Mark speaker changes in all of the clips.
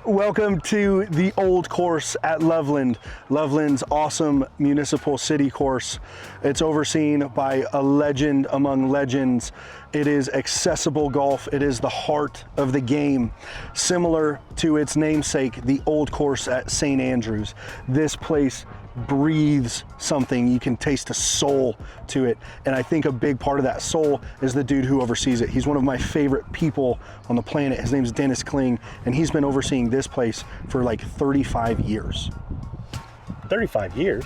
Speaker 1: Welcome to the Olde Course at Loveland. Loveland's awesome municipal city course. It's overseen by a legend among legends. It is accessible golf. It is the heart of the game. Similar to its namesake, the Olde Course at St. Andrews. This place breathes something. You can taste a soul to it. And I think a big part of that soul is the dude who oversees it. He's one of my favorite people on the planet. His name's Kling, and he's been overseeing this place for like 35 years.
Speaker 2: 35 years?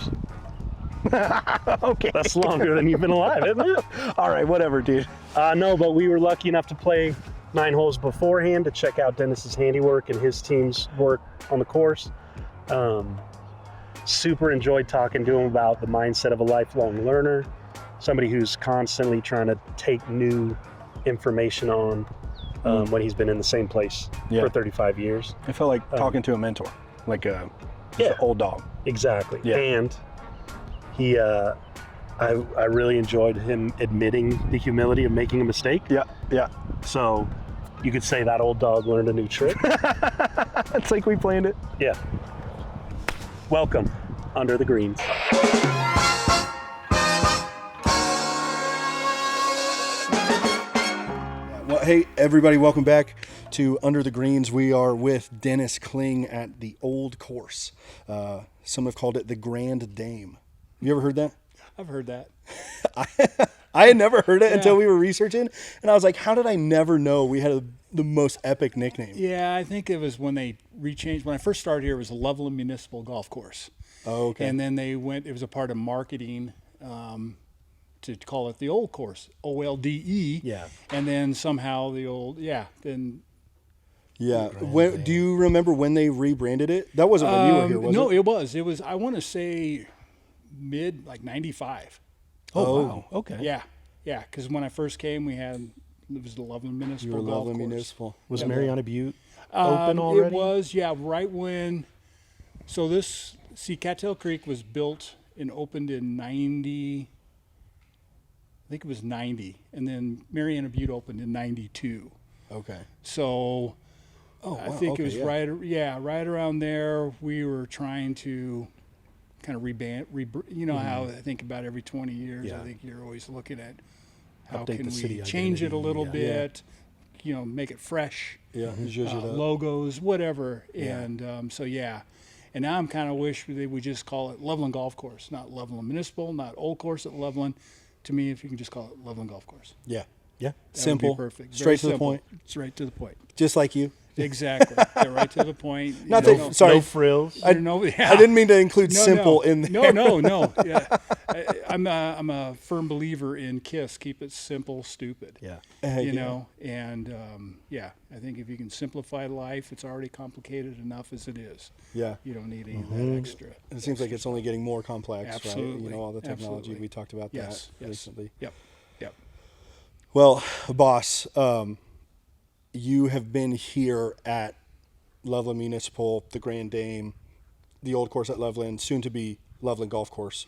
Speaker 1: Okay.
Speaker 2: That's longer than you've been alive, isn't it?
Speaker 1: All right, whatever, dude.
Speaker 2: No, but we were lucky enough to play 9 holes beforehand to check out Dennis's handiwork and his team's work on the course. Super enjoyed talking to him about the mindset of a lifelong learner, somebody who's constantly trying to take new information on when he's been in the same place for 35 years.
Speaker 1: It felt like talking to a mentor, like an old dog.
Speaker 2: Exactly.
Speaker 1: Yeah.
Speaker 2: And he, I really enjoyed him admitting the humility of making a mistake.
Speaker 1: Yeah.
Speaker 2: So you could say that old dog learned a new trick.
Speaker 1: It's like we planned it.
Speaker 2: Yeah. Welcome, Under the Greens.
Speaker 1: Well, hey, everybody, welcome back to Under the Greens. We are with Kling at the Olde Course. Some have called it the Grand Dame. Have you ever heard that?
Speaker 3: I've heard that.
Speaker 1: I had never heard it until we were researching, and I was like, how did I never know we had the most epic nickname?
Speaker 3: Yeah, I think it was when they rechanged. When I first started here, it was the Loveland Municipal Golf Course.
Speaker 1: Oh, okay.
Speaker 3: And then they went, it was a part of marketing to call it the Olde Course, O-L-D-E.
Speaker 2: Yeah.
Speaker 3: And then somehow the old, then.
Speaker 1: Yeah. Do you remember when they rebranded it? That wasn't when you were here, was it?
Speaker 3: No, it was. It was, I want to say, mid, like 95.
Speaker 1: Oh,
Speaker 2: wow. Okay.
Speaker 3: Yeah, because when I first came, it was the Loveland Municipal
Speaker 1: You were
Speaker 3: Golf
Speaker 1: Loveland
Speaker 3: Course.
Speaker 1: Municipal.
Speaker 2: Was Mariana Butte open already?
Speaker 3: It was, right when. So Cattail Creek was built and opened in 90. I think it was 90, and then Mariana Butte opened in 92.
Speaker 1: Okay.
Speaker 3: So I think it was right around there. We were trying to kind of how I think about every 20 years.
Speaker 2: Yeah.
Speaker 3: I think you're always looking at how
Speaker 2: Update
Speaker 3: can
Speaker 2: the city
Speaker 3: we change it a little
Speaker 2: identity.
Speaker 3: bit, make it fresh.
Speaker 1: Yeah. Zhuzh it up.
Speaker 3: Logos, whatever.
Speaker 1: Yeah.
Speaker 3: And and now I'm kind of wish they would just call it Loveland Golf Course, not Loveland Municipal, not Olde Course at Loveland. To me, if you can just call it Loveland Golf Course.
Speaker 1: Yeah.
Speaker 2: Yeah.
Speaker 3: That
Speaker 1: Simple.
Speaker 3: would be perfect.
Speaker 1: Straight to the point.
Speaker 3: Straight to the point.
Speaker 1: Just like you.
Speaker 3: Exactly. Get right to the point.
Speaker 1: Not
Speaker 3: You
Speaker 1: that-
Speaker 3: know,
Speaker 1: sorry.
Speaker 2: No frills.
Speaker 1: I didn't mean to include simple in there.
Speaker 3: No. Yeah. I'm a firm believer in KISS. Keep it simple, stupid.
Speaker 2: Yeah.
Speaker 3: And I think if you can simplify life, it's already complicated enough as it is.
Speaker 1: Yeah.
Speaker 3: You don't need any of that extra.
Speaker 1: It seems like it's only getting more complex,
Speaker 3: Absolutely.
Speaker 1: right? All the technology.
Speaker 3: Absolutely.
Speaker 1: We talked about
Speaker 3: Yes.
Speaker 1: that recently.
Speaker 3: Yep.
Speaker 1: Well, boss, you have been here at Loveland Municipal, the Grand Dame, the Olde Course at Loveland, soon to be Loveland Golf Course,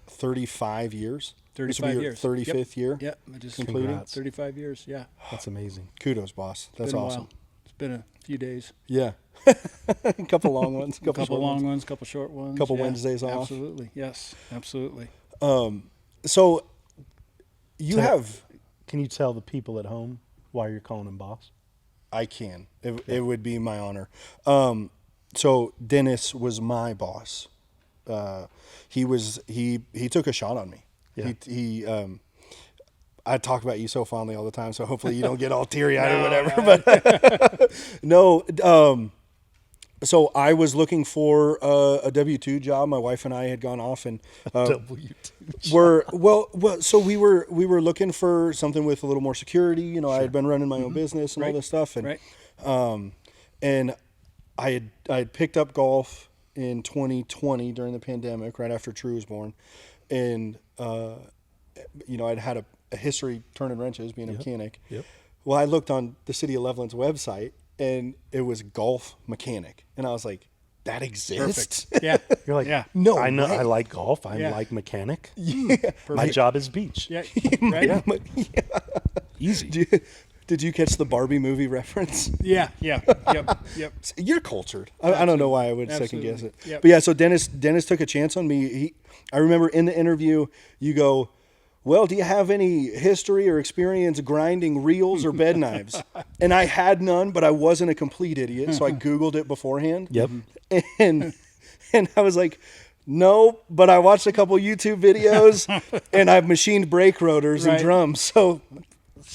Speaker 1: 35 years.
Speaker 3: 35 years.
Speaker 1: 35th year.
Speaker 3: Yep. I just
Speaker 1: completed.
Speaker 2: Congrats.
Speaker 3: 35 years. Yeah.
Speaker 2: That's amazing.
Speaker 1: Kudos, boss. That's
Speaker 3: Been a
Speaker 1: awesome.
Speaker 3: while. It's been a few days.
Speaker 1: Yeah. A couple long ones.
Speaker 3: Couple
Speaker 1: short
Speaker 3: long
Speaker 1: ones.
Speaker 3: ones, couple short ones.
Speaker 1: Couple Wednesdays off.
Speaker 3: Absolutely. Yes. Absolutely.
Speaker 1: So you have.
Speaker 2: Can you tell the people at home why you're calling him boss?
Speaker 1: I can. It would be my honor. So Dennis was my boss. He took a shot on me.
Speaker 2: Yeah.
Speaker 1: I talk about you so fondly all the time, so hopefully you don't get all teary-eyed or whatever. But no, so I was looking for a W-2 job. My wife and I had gone off and
Speaker 2: W2.
Speaker 1: so we were looking for something with a little more security. I had been running my own business and all this stuff, and and I had picked up golf in 2020 during the pandemic, right after True was born, and I'd had a history turning wrenches, being a mechanic.
Speaker 2: Yep.
Speaker 1: Well, I looked on the City of Loveland's website, and it was golf mechanic, and I was like, that exists?
Speaker 3: Perfect. Yeah.
Speaker 2: You're like,
Speaker 1: no
Speaker 2: I know.
Speaker 1: way.
Speaker 2: I like golf. I
Speaker 3: Yeah.
Speaker 2: like mechanic.
Speaker 1: Yeah.
Speaker 2: My job is beach.
Speaker 3: Yeah. Right.
Speaker 2: Easy.
Speaker 1: Did Did you catch the Barbie movie reference?
Speaker 3: Yeah. Yep.
Speaker 1: You're cultured. I don't know why I would second guess it.
Speaker 3: Yep.
Speaker 1: But yeah, so Dennis took a chance on me. I remember in the interview, you go, well, do you have any history or experience grinding reels or bed knives? And I had none, but I wasn't a complete idiot, so I Googled it beforehand.
Speaker 2: Yep.
Speaker 1: And I was like, no, but I watched a couple YouTube videos, and I've machined brake rotors and drums, so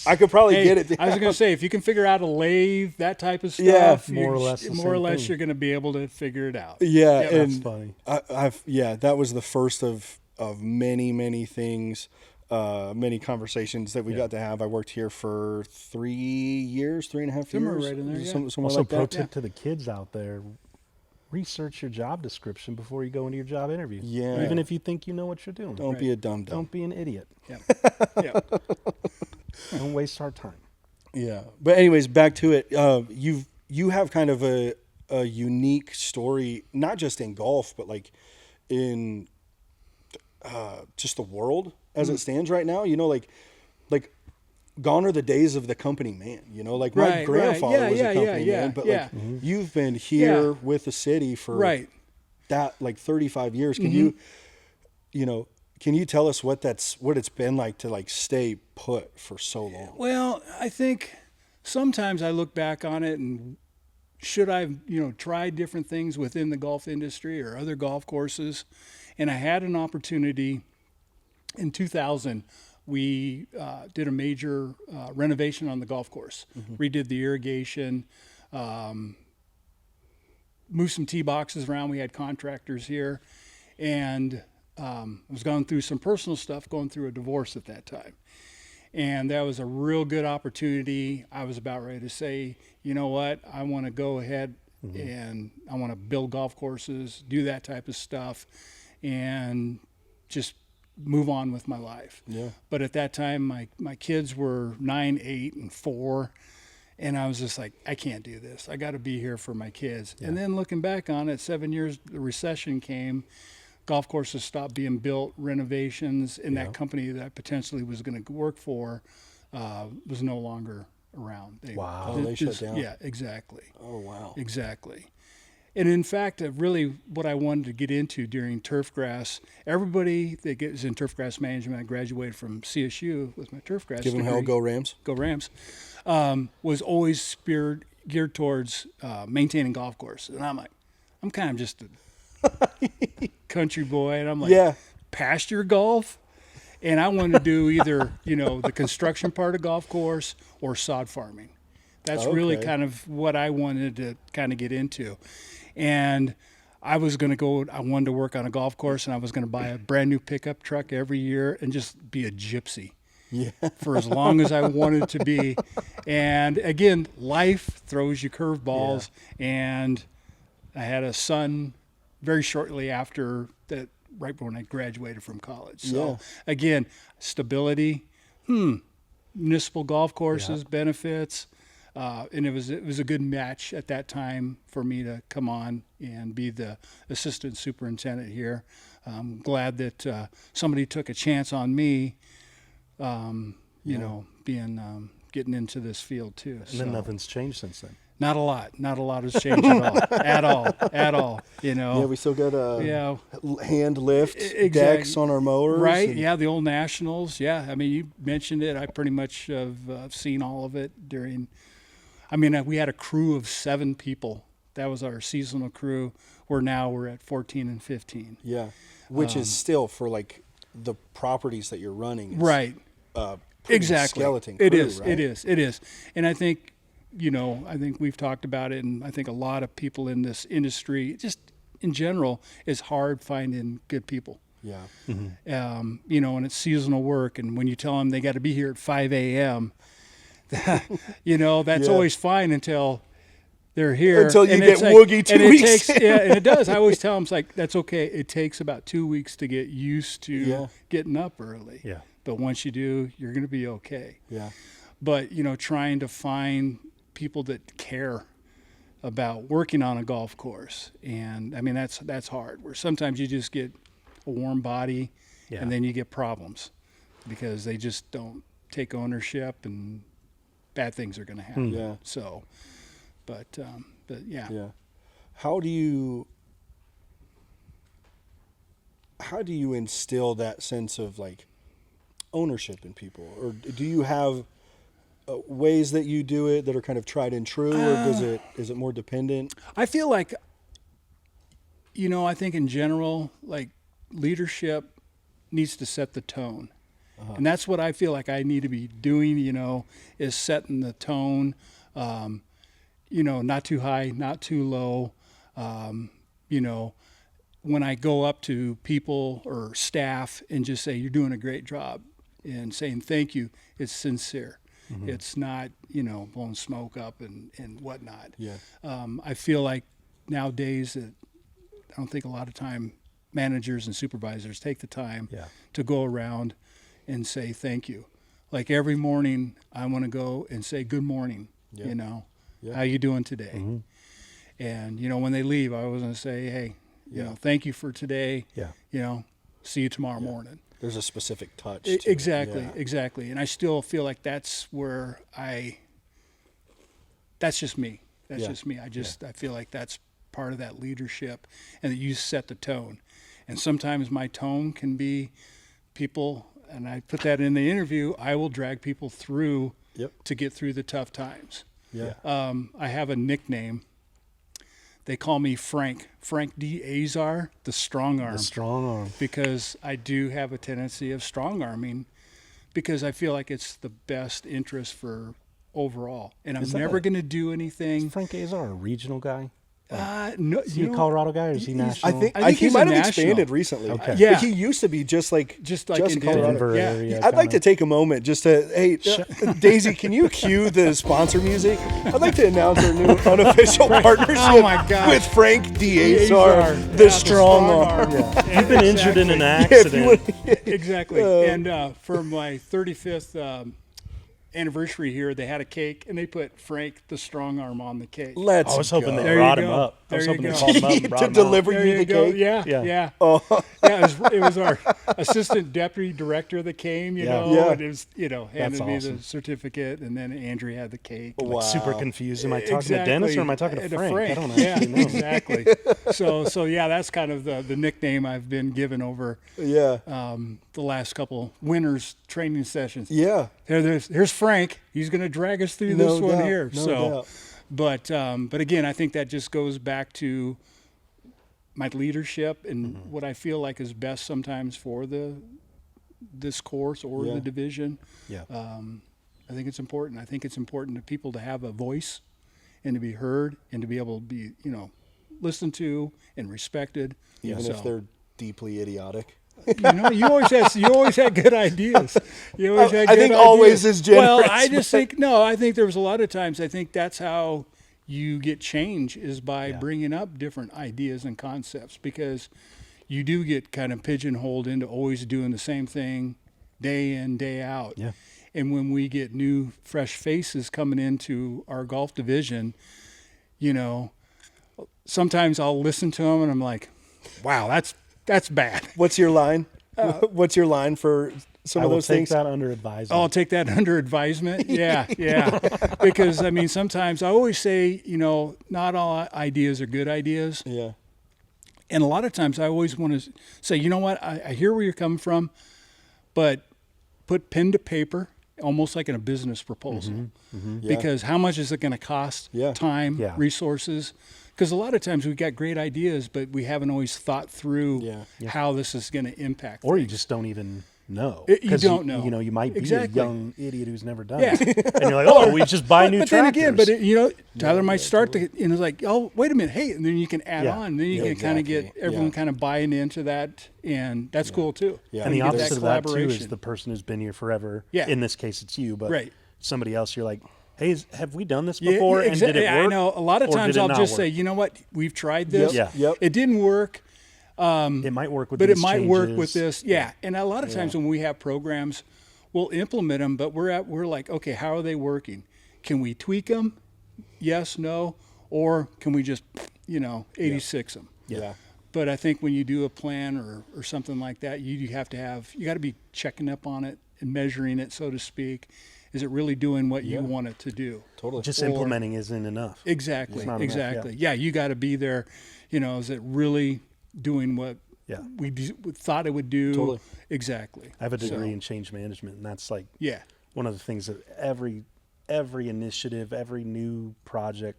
Speaker 1: I could probably get it down.
Speaker 3: I was going to say, if you can figure out a lathe, that type of stuff,
Speaker 1: Yeah.
Speaker 2: More or less
Speaker 3: you're going to be able to figure it out.
Speaker 1: Yeah,
Speaker 3: Yep.
Speaker 1: and
Speaker 2: That's funny.
Speaker 1: That was the first of many things, many conversations that we got to have. I worked here for 3 years, 3.5 years.
Speaker 3: Somewhere right in there, yeah.
Speaker 1: Somewhere
Speaker 2: Also,
Speaker 1: like
Speaker 2: pro
Speaker 1: that.
Speaker 2: tip to the kids out there: research your job description before you go into your job interview.
Speaker 1: Yeah.
Speaker 2: Even if you think you know what you're doing.
Speaker 1: Don't be a dumb.
Speaker 2: Don't be an idiot.
Speaker 3: Yeah.
Speaker 2: Don't waste our time.
Speaker 1: Yeah, but anyways, back to it. You have kind of a unique story, not just in golf, but like in just the world as it stands right now. You know, like gone are the days of the company man. You know, like my
Speaker 3: Right,
Speaker 1: grandfather
Speaker 3: right.
Speaker 1: was
Speaker 3: Yeah,
Speaker 1: a company
Speaker 3: yeah,
Speaker 1: man, but
Speaker 3: yeah.
Speaker 1: like you've been here
Speaker 3: Yeah.
Speaker 1: with the city for
Speaker 3: Right.
Speaker 1: that like 35 years. Can you tell us what it's been like to like stay put for so long?
Speaker 3: Well, I think sometimes I look back on it and should I have, tried different things within the golf industry or other golf courses? And I had an opportunity in 2000. We did a major renovation on the golf course, redid the irrigation, moved some tee boxes around. We had contractors here, and I was going through some personal stuff, going through a divorce at that time. And that was a real good opportunity. I was about ready to say, you know what, I want to go ahead and I want to build golf courses, do that type of stuff, and just move on with my life.
Speaker 1: Yeah.
Speaker 3: But at that time, my kids were 9, 8, and 4. And I was just like, I can't do this. I got to be here for my kids. Yeah. And then looking back on it, 7 years, the recession came. Golf courses stopped being built, renovations, and that company that I potentially was going to work for was no longer around.
Speaker 1: They shut down.
Speaker 3: Yeah, exactly.
Speaker 1: Oh, wow.
Speaker 3: Exactly. And in fact, really what I wanted to get into during Turfgrass, everybody that gets in Turfgrass management, I graduated from CSU with my Turfgrass
Speaker 1: Give them
Speaker 3: degree.
Speaker 1: hell, go Rams.
Speaker 3: Go Rams. Was always geared towards maintaining golf courses. And I'm like, I'm kind of just a country boy. And I'm like, pasture golf? And I wanted to do either, the construction part of golf course or sod farming. That's really kind of what I wanted to kind of get into. And I wanted to work on a golf course, and I was going to buy a brand new pickup truck every year and just be a gypsy for as long as I wanted to be. And again, life throws you curveballs. And I had a son very shortly after that, right when I graduated from college. So again, stability, municipal golf courses, benefits. And it was a good match at that time for me to come on and be the assistant superintendent here. I'm glad that somebody took a chance on me, getting into this field too.
Speaker 2: And then nothing's changed since then.
Speaker 3: Not a lot. Not a lot has changed at all.
Speaker 1: Yeah, we still got hand lift decks on our mowers.
Speaker 3: Right, the old Nationals. Yeah, I mean, you mentioned it. I pretty much have seen all of it during – we had a crew of 7 people. That was our seasonal crew. We're at 14 and 15.
Speaker 1: Yeah, which is still for like the properties that you're running.
Speaker 3: Right. Exactly.
Speaker 1: Skeleton crew,
Speaker 3: it is.
Speaker 1: right?
Speaker 3: It is. And I think, I think we've talked about it, and I think a lot of people in this industry, just in general, is hard finding good people.
Speaker 1: Yeah.
Speaker 3: And it's seasonal work, and when you tell them they got to be here at 5 a.m., that's always fine until they're here.
Speaker 1: Until you get woogie 2 weeks.
Speaker 3: And it does. I always tell them, it's like, that's okay. It takes about 2 weeks to get used to getting up early.
Speaker 2: Yeah.
Speaker 3: But once you do, you're going to be okay.
Speaker 1: Yeah.
Speaker 3: But, trying to find people that care about working on a golf course. And, that's hard. Where sometimes you just get a warm body and then you get problems because they just don't take ownership and bad things are going to happen.
Speaker 1: Yeah.
Speaker 3: So, but yeah.
Speaker 1: Yeah. How do you instill that sense of like ownership in people, or do you have ways that you do it that are kind of tried and true, or is it more dependent?
Speaker 3: I feel like, I think in general, like leadership needs to set the tone. And that's what I feel like I need to be doing, is setting the tone, not too high, not too low. When I go up to people or staff and just say, you're doing a great job, and saying thank you, it's sincere. Mm-hmm. It's not, blowing smoke up and whatnot.
Speaker 1: Yeah.
Speaker 3: I feel like nowadays that I don't think a lot of time managers and supervisors take the time to go around and say thank you. Like every morning I want to go and say good morning, how you doing today? Mm-hmm. And, when they leave, I always want to say, hey, thank you for today. Yeah. See you tomorrow morning.
Speaker 1: There's a specific touch.
Speaker 3: Exactly. And I still feel like that's where that's just me. That's just me. I feel like that's part of that leadership, and that you set the tone. And sometimes my tone can be people, and I put that in the interview, I will drag people through to get through the tough times. Yeah. I have a nickname. They call me Frank D. Azar, the strong arm.
Speaker 1: The strong arm.
Speaker 3: Because I do have a tendency of strong arming, because I feel like it's the best interest for overall. And I'm never going to do anything.
Speaker 4: Is Frank Azar a regional guy?
Speaker 3: No,
Speaker 4: is he a Colorado guy, or is he national?
Speaker 1: I think he might have expanded recently.
Speaker 3: Okay. Yeah.
Speaker 1: But he used to be just in
Speaker 3: Colorado.
Speaker 4: Denver area.
Speaker 1: I'd like to take a moment just to, hey, Daisy, can you cue the sponsor music? I'd like to announce our new unofficial partnership with Frank D. Azar, the strong arm.
Speaker 4: You've been injured in an accident.
Speaker 3: Exactly. And for my 35th anniversary here, they had a cake and they put Frank the strong arm on the cake.
Speaker 4: I was hoping they brought him up. I was hoping they called him up and brought him
Speaker 1: to deliver
Speaker 3: you
Speaker 1: the cake.
Speaker 3: Yeah.
Speaker 1: Oh.
Speaker 3: It was our assistant deputy director that came, and it was, handed me the certificate, and then Andrea had the cake.
Speaker 4: Wow. Super confused. Am I talking to Dennis or am I talking to Frank? I don't know.
Speaker 3: Yeah, exactly. So that's kind of the nickname I've been given over the last couple winners training sessions.
Speaker 1: Yeah.
Speaker 3: Here's Frank. He's going to drag us through this one here. But again, I think that just goes back to my leadership and what I feel like is best sometimes for this course or the division. Yeah. I think it's important. I think it's important to people to have a voice and to be heard and to be able to be, listened to and respected.
Speaker 1: Even if they're deeply idiotic.
Speaker 3: You always had good ideas.
Speaker 1: I think always is generous.
Speaker 3: Well, I just think, I think there was a lot of times, I think that's how you get change, is by bringing up different ideas and concepts, because you do get kind of pigeonholed into always doing the same thing day in, day out. Yeah. And when we get new, fresh faces coming into our golf division, sometimes I'll listen to them and I'm like, wow, that's bad.
Speaker 1: What's your line? What's your line for some of those things?
Speaker 4: I'll take that under advisement.
Speaker 3: I'll take that under advisement. Yeah. Because, sometimes I always say, not all ideas are good ideas.
Speaker 1: Yeah.
Speaker 3: And a lot of times I always want to say, you know what, I hear where you're coming from, but put pen to paper, almost like in a business proposal. Mm-hmm. Mm-hmm. Yeah. Because how much is it going to cost? Time, resources. Because a lot of times we've got great ideas, but we haven't always thought through how this is going to impact.
Speaker 4: Or you just don't even know.
Speaker 3: You don't know.
Speaker 4: You might be a young idiot who's never done it. And you're like, we just buy new tractors.
Speaker 3: But then again, Tyler might start to, it's like, oh, wait a minute, hey, and then you can add on. And then you can kind of get everyone kind of buying into that, and that's cool too.
Speaker 4: Yeah. And the opposite of that too is the person who's been here forever. Yeah. In this case, it's you, but somebody else, you're like, hey, have we done this before? And did it work?
Speaker 3: I know. A lot of times I'll just say, you know what? We've tried this. It didn't work.
Speaker 4: It might work with
Speaker 3: but it might work with this. Yeah. And a lot of times when we have programs, we'll implement them, but we're like, okay, how are they working? Can we tweak them? Yes, no. Or can we just, 86 them?
Speaker 1: Yeah.
Speaker 3: But I think when you do a plan or something like that, you got to be checking up on it and measuring it, so to speak, Is it really doing what you want it to do?
Speaker 1: Totally.
Speaker 4: Just implementing isn't enough.
Speaker 3: Exactly.
Speaker 4: Enough,
Speaker 3: Exactly. Yeah, you got to be there. Is it really doing what we thought it would do?
Speaker 1: Totally.
Speaker 3: Exactly.
Speaker 4: I have a degree in change management, and that's like
Speaker 3: Yeah.
Speaker 4: one of the things that every initiative, every new project,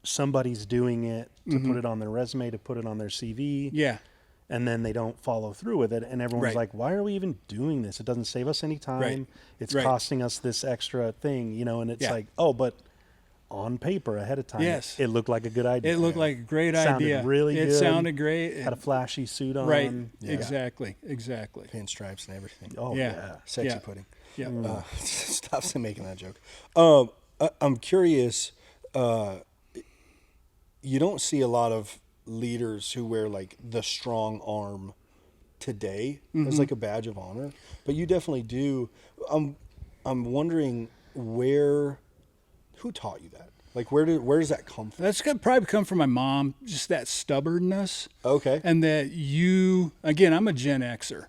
Speaker 4: somebody's doing it to put it on their resume, to put it on their CV.
Speaker 3: Yeah.
Speaker 4: And then they don't follow through with it. And everyone's
Speaker 3: Right.
Speaker 4: like, why are we even doing this? It doesn't save us any time.
Speaker 3: Right.
Speaker 4: It's
Speaker 3: Right.
Speaker 4: costing us this extra thing, and it's like, oh, but on paper ahead of time,
Speaker 3: Yes.
Speaker 4: it looked like a good idea.
Speaker 3: It looked like a great
Speaker 4: Sounded
Speaker 3: idea.
Speaker 4: really
Speaker 3: It
Speaker 4: good.
Speaker 3: sounded great.
Speaker 4: Had a flashy suit on.
Speaker 3: Right.
Speaker 1: Yeah.
Speaker 3: Exactly. Exactly.
Speaker 1: Pinstripes and everything.
Speaker 4: Oh,
Speaker 3: Yeah.
Speaker 4: yeah.
Speaker 1: Sexy
Speaker 3: Yeah.
Speaker 1: pudding.
Speaker 3: Yeah.
Speaker 1: Stop making that joke. I'm curious. You don't see a lot of leaders who wear like the strong arm today as like a badge of honor, but you definitely do. I'm wondering who taught you that? Like where does that come from?
Speaker 3: That's gonna probably come from my mom, just that stubbornness.
Speaker 1: Okay.
Speaker 3: And that again, I'm a Gen Xer.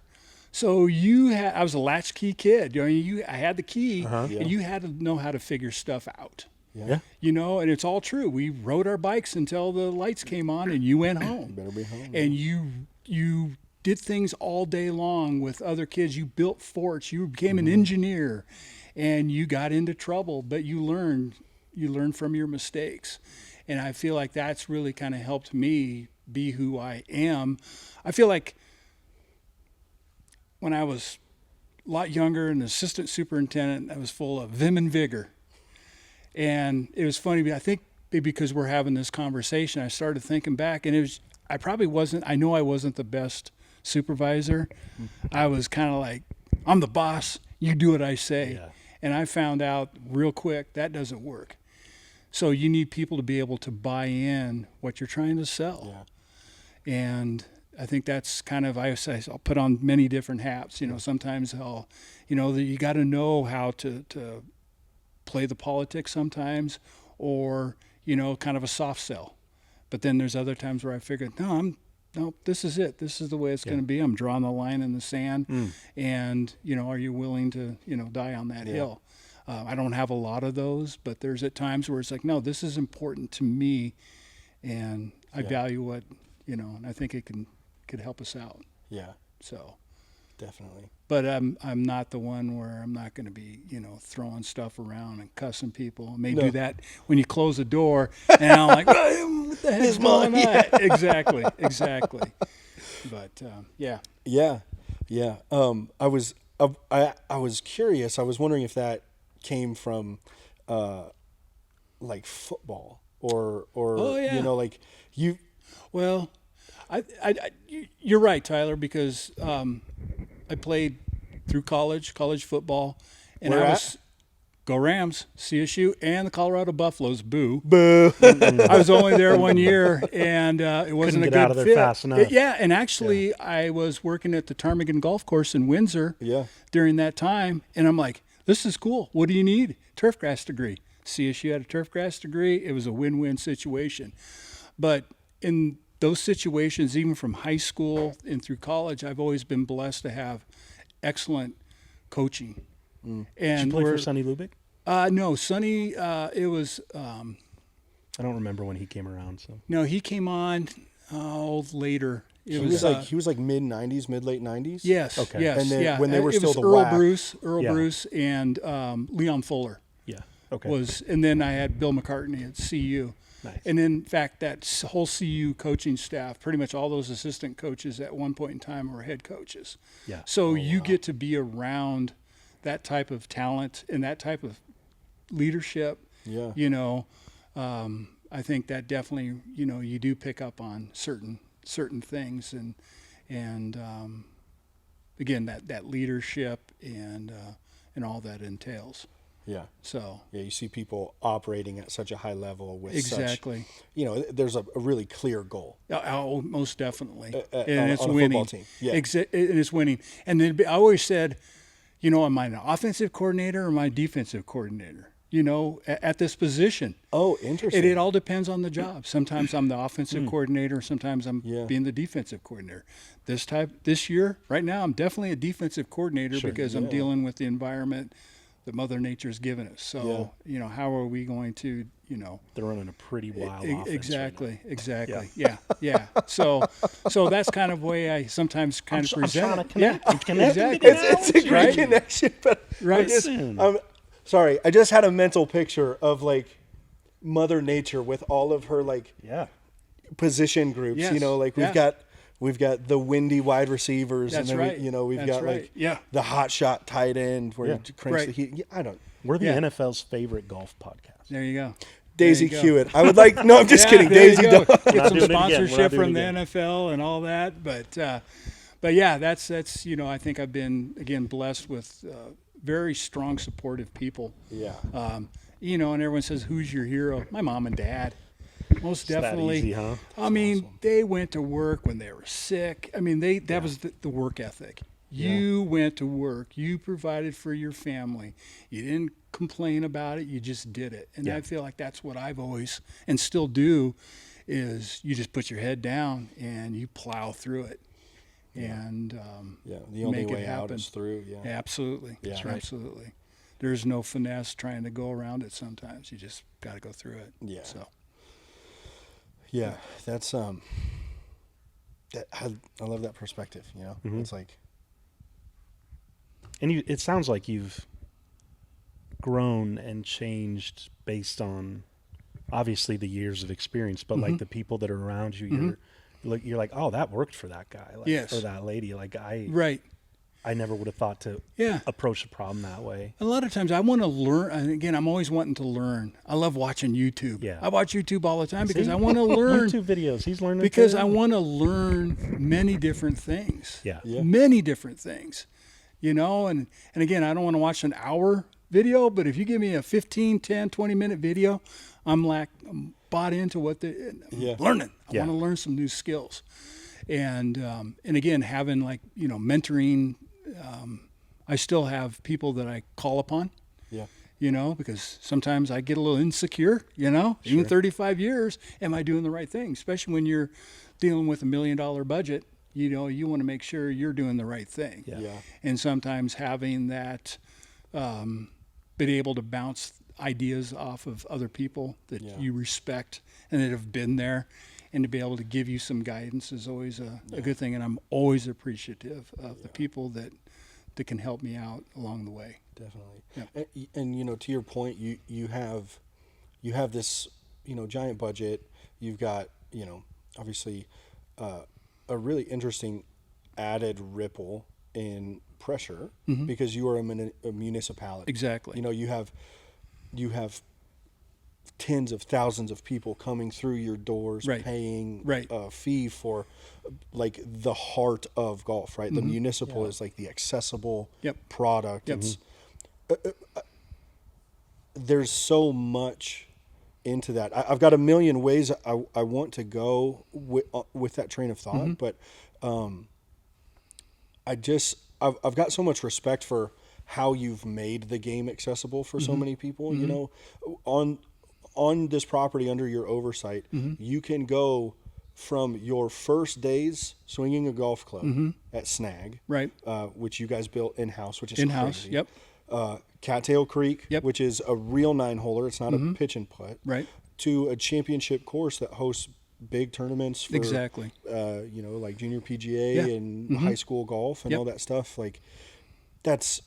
Speaker 3: So I was a latchkey kid. I had the key, and you had to know how to figure stuff out.
Speaker 1: Yeah.
Speaker 3: And it's all true. We rode our bikes until the lights came on, and you went home.
Speaker 1: You better be home.
Speaker 3: And you did things all day long with other kids. You built forts. You became an engineer, and you got into trouble, but you learned from your mistakes. And I feel like that's really kind of helped me be who I am. I feel like when I was a lot younger, an assistant superintendent, I was full of vim and vigor. And it was funny, I think because we're having this conversation, I started thinking back, and I know I wasn't the best supervisor. I was kind of like, I'm the boss, you do what I say.
Speaker 4: Yeah.
Speaker 3: And I found out real quick that doesn't work. So you need people to be able to buy in what you're trying to sell. Yeah. And I think that's kind of, I'll put on many different hats. Sometimes you got to know how to play the politics sometimes, or kind of a soft sell. But then there's other times where I figured, no, this is it. This is the way it's going to be. I'm drawing the line in the sand, and are you willing to die on that hill? I don't have a lot of those, but there's at times where it's like, no, this is important to me, and I value what and I think it could help us out.
Speaker 1: Yeah.
Speaker 3: So.
Speaker 1: Definitely.
Speaker 3: But I'm not the one where I'm not going to be, throwing stuff around and cussing people. I may do that when you close the door, and I'm like, what the heck's going on? Yeah. Exactly. But yeah. I was curious. I was wondering if that came from like football or like you. Well, you're right, Tyler, because I played through college football, and Go Rams, CSU, and the Colorado Buffaloes. Boo! I was only there 1 year, and it wasn't a good
Speaker 4: out of there
Speaker 3: fit.
Speaker 4: fast enough.
Speaker 3: And actually, I was working at the Ptarmigan Golf Course in Windsor during that time, and I'm like, "This is cool. What do you need? Turfgrass degree." CSU had a turfgrass degree. It was a win-win situation, but in those situations, even from high school and through college, I've always been blessed to have excellent coaching. And
Speaker 4: did you play for Sonny Lubick?
Speaker 3: No, Sonny. It was.
Speaker 4: I don't remember when he came around. So
Speaker 3: no, he came on later.
Speaker 1: He was like mid late 90s.
Speaker 3: Yes.
Speaker 1: Okay.
Speaker 3: Yes.
Speaker 1: And then when they were
Speaker 3: it
Speaker 1: still
Speaker 3: was
Speaker 1: the
Speaker 3: Earl
Speaker 1: WAC.
Speaker 3: Bruce, and Leon Fuller.
Speaker 4: Yeah. Okay.
Speaker 3: And then I had Bill McCartney at CU.
Speaker 4: Nice.
Speaker 3: And in fact, that whole CU coaching staff, pretty much all those assistant coaches at one point in time were head coaches.
Speaker 4: Yeah.
Speaker 3: So you get to be around that type of talent and that type of leadership. Yeah. I think that definitely, you do pick up on certain things, and again, that leadership and all that entails.
Speaker 1: Yeah.
Speaker 3: So.
Speaker 1: Yeah, you see people operating at such a high level with
Speaker 3: exactly.
Speaker 1: There's a really clear goal.
Speaker 3: Oh, most definitely.
Speaker 1: And it's winning. Football team. Yeah.
Speaker 3: And it's winning. And then I always said, am I an offensive coordinator or am I a defensive coordinator? At this position.
Speaker 1: Oh, interesting.
Speaker 3: It all depends on the job. Sometimes I'm the offensive coordinator. Sometimes I'm being the defensive coordinator. This year, right now, I'm definitely a defensive coordinator because I'm dealing with the environment that Mother Nature's given us. So, how are we going to,
Speaker 4: They're running a pretty wild offense.
Speaker 3: Exactly. Yeah. So that's kind of way I sometimes kind of present.
Speaker 4: I'm trying to connect.
Speaker 3: Yeah,
Speaker 4: I'm connecting
Speaker 3: exactly.
Speaker 1: It's a great connection, but
Speaker 3: Right.
Speaker 1: sorry, I just had a mental picture of like Mother Nature with all of her like position groups.
Speaker 3: Yes.
Speaker 1: We've got the windy wide receivers,
Speaker 3: That's
Speaker 1: and then
Speaker 3: right.
Speaker 1: we've got
Speaker 3: right.
Speaker 1: the hot shot tight end where you cranks
Speaker 3: Right.
Speaker 1: the heat. Yeah, I don't.
Speaker 4: We're the
Speaker 3: Yeah.
Speaker 4: NFL's favorite golf podcast.
Speaker 3: There you go.
Speaker 1: Daisy
Speaker 3: There you go.
Speaker 1: Hewitt. I would like. No, I'm just kidding.
Speaker 3: There you
Speaker 1: Daisy.
Speaker 3: go.
Speaker 1: Don't.
Speaker 3: Get some
Speaker 4: doing it again. We're not
Speaker 3: sponsorship
Speaker 4: doing
Speaker 3: from
Speaker 4: it
Speaker 3: the
Speaker 4: again.
Speaker 3: NFL and all that, but yeah, that's I think I've been again blessed with very strong, supportive people.
Speaker 1: Yeah.
Speaker 3: And everyone says, "Who's your hero?" My mom and dad. Most
Speaker 4: that
Speaker 3: definitely.
Speaker 4: easy, huh?
Speaker 3: I mean, they went to work when they were sick. I mean, that was the work ethic. You went to work. You provided for your family. You didn't complain about it. You just did it. And I feel like that's what I've always and still do is you just put your head down and you plow through it. And
Speaker 1: The only
Speaker 3: make it
Speaker 1: way out
Speaker 3: happen.
Speaker 1: is through. Yeah.
Speaker 3: Absolutely.
Speaker 1: Yeah.
Speaker 3: That's right. Absolutely. There's no finesse trying to go around it sometimes. You just got to go through it.
Speaker 1: Yeah.
Speaker 3: So.
Speaker 1: Yeah, that's I love that perspective. It's like
Speaker 4: And it sounds like you've grown and changed based on obviously the years of experience, but like the people that are around you, you're like, oh, that worked for that guy,
Speaker 3: Yes.
Speaker 4: or that lady. Like
Speaker 3: Right.
Speaker 4: I never would have thought to approach the problem that way.
Speaker 3: A lot of times I want to learn. And again, I'm always wanting to learn. I love watching YouTube.
Speaker 4: Yeah.
Speaker 3: I watch YouTube all the time because I want to learn.
Speaker 4: YouTube videos. He's learning
Speaker 3: Because
Speaker 4: too.
Speaker 3: I want to learn many different things.
Speaker 4: Yeah.
Speaker 3: Many different things. And again, I don't want to watch an hour video, but if you give me a 15, 10, 20-minute video, I'm bought into what I'm learning. I want to learn some new skills. And again, having mentoring, I still have people that I call upon, because sometimes I get a little insecure, even 35 years, am I doing the right thing? Especially when you're dealing with $1 million budget, you want to make sure you're doing the right thing.
Speaker 1: Yeah.
Speaker 3: And sometimes having that, being able to bounce ideas off of other people that you respect and that have been there, and to be able to give you some guidance is always a good thing. And I'm always appreciative of the people that can help me out along the way.
Speaker 1: Definitely.
Speaker 3: Yep.
Speaker 1: And to your point, you have this giant budget. You've got obviously a really interesting added ripple in pressure because you are a municipality.
Speaker 3: Exactly.
Speaker 1: You have tens of thousands of people coming through your doors, paying a fee for like the heart of golf, right? The municipal is like the accessible product. It's there's so much into that. I've got a million ways I want to go with that train of thought, but I've got so much respect for how you've made the game accessible for so many people. On this property under your oversight, you can go from your first days swinging a golf club at SNAG,
Speaker 3: Right.
Speaker 1: Which you guys built in-house, which is
Speaker 3: In-house.
Speaker 1: crazy.
Speaker 3: Yep.
Speaker 1: Cattail Creek,
Speaker 3: Yep.
Speaker 1: which is a real 9-holer. It's not a pitch and putt.
Speaker 3: Right.
Speaker 1: To a championship course that hosts big tournaments for
Speaker 3: Exactly.
Speaker 1: like junior PGA and high school golf and all that stuff. Like that's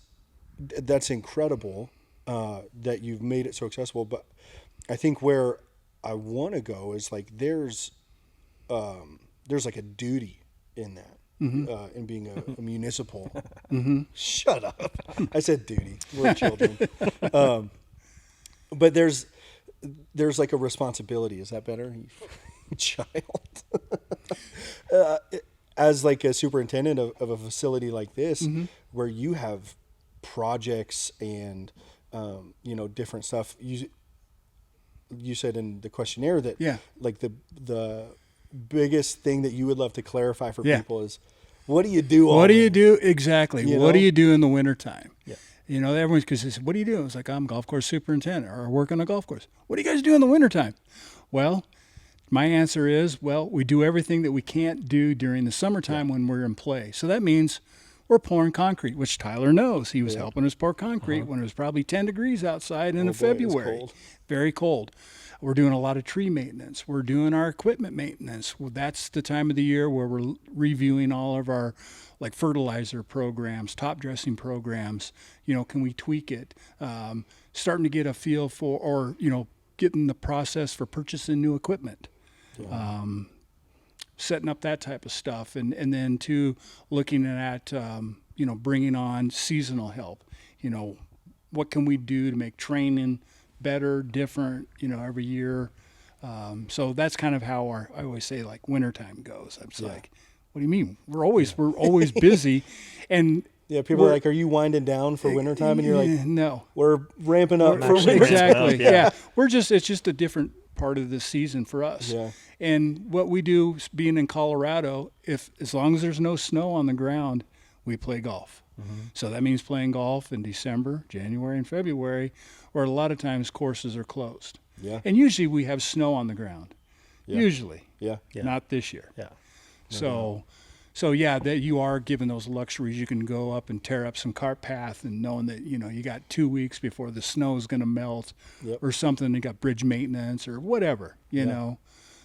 Speaker 1: incredible that you've made it so accessible. But I think where I want to go is like there's like a duty in that. In being a municipal. Shut up. I said duty. We're children. But there's like a responsibility. Is that better? You child. As like a superintendent of a facility like this, where you have projects and different stuff. You said in the questionnaire that like the biggest thing that you would love to clarify for people is, what do you do?
Speaker 3: What do you do? Exactly. What do you do in the wintertime?
Speaker 1: Yeah.
Speaker 3: Everyone's because they say, what do you do? It's like, I'm golf course superintendent or I work on a golf course. What do you guys do in the wintertime? Well, my answer is, we do everything that we can't do during the summertime when we're in play. So that means or pouring concrete, which Tyler knows. He was helping us pour concrete when it was probably 10 degrees outside in February.
Speaker 1: Cold.
Speaker 3: Very cold. We're doing a lot of tree maintenance. We're doing our equipment maintenance. Well, that's the time of the year where we're reviewing all of our like fertilizer programs, top dressing programs. Can we tweak it? Starting to get a feel for, or, getting the process for purchasing new equipment. Setting up that type of stuff. And then too, looking at, bringing on seasonal help. What can we do to make training better, different, every year. So that's kind of how I always say like wintertime goes. I'm like, what do you mean? We're always busy. And
Speaker 1: yeah, people are like, are you winding down for wintertime? And you're like,
Speaker 3: no,
Speaker 1: we're ramping up for winter.
Speaker 3: Exactly. Yeah. It's just a different part of the season for us.
Speaker 1: Yeah.
Speaker 3: And what we do being in Colorado, as long as there's no snow on the ground, we play golf. So that means playing golf in December, January, and February, where a lot of times courses are closed.
Speaker 1: Yeah.
Speaker 3: And usually we have snow on the ground.
Speaker 1: Yeah.
Speaker 3: Usually.
Speaker 1: Yeah.
Speaker 3: Not this year.
Speaker 4: Yeah.
Speaker 3: So that you are given those luxuries. You can go up and tear up some cart path and knowing that, you got 2 weeks before the snow is going to melt or something. You got bridge maintenance or whatever, you know.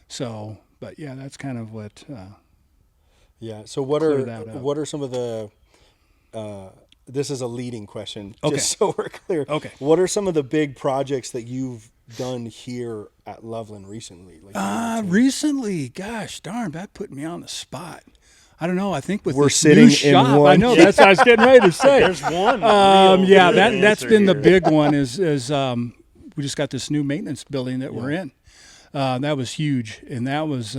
Speaker 3: So, but yeah, that's kind of what.
Speaker 1: So what are some of the, this is a leading question, just so we're clear.
Speaker 3: Okay.
Speaker 1: What are some of the big projects that you've done here at Loveland recently?
Speaker 3: Recently, gosh darn, that put me on the spot. I don't know. I think with
Speaker 1: we're
Speaker 3: this
Speaker 1: sitting
Speaker 3: new shop,
Speaker 1: in one.
Speaker 3: I know that's what I was getting ready to say.
Speaker 4: There's one.
Speaker 3: That's been the big one. Is we just got this new maintenance building that we're in. That was huge, and that was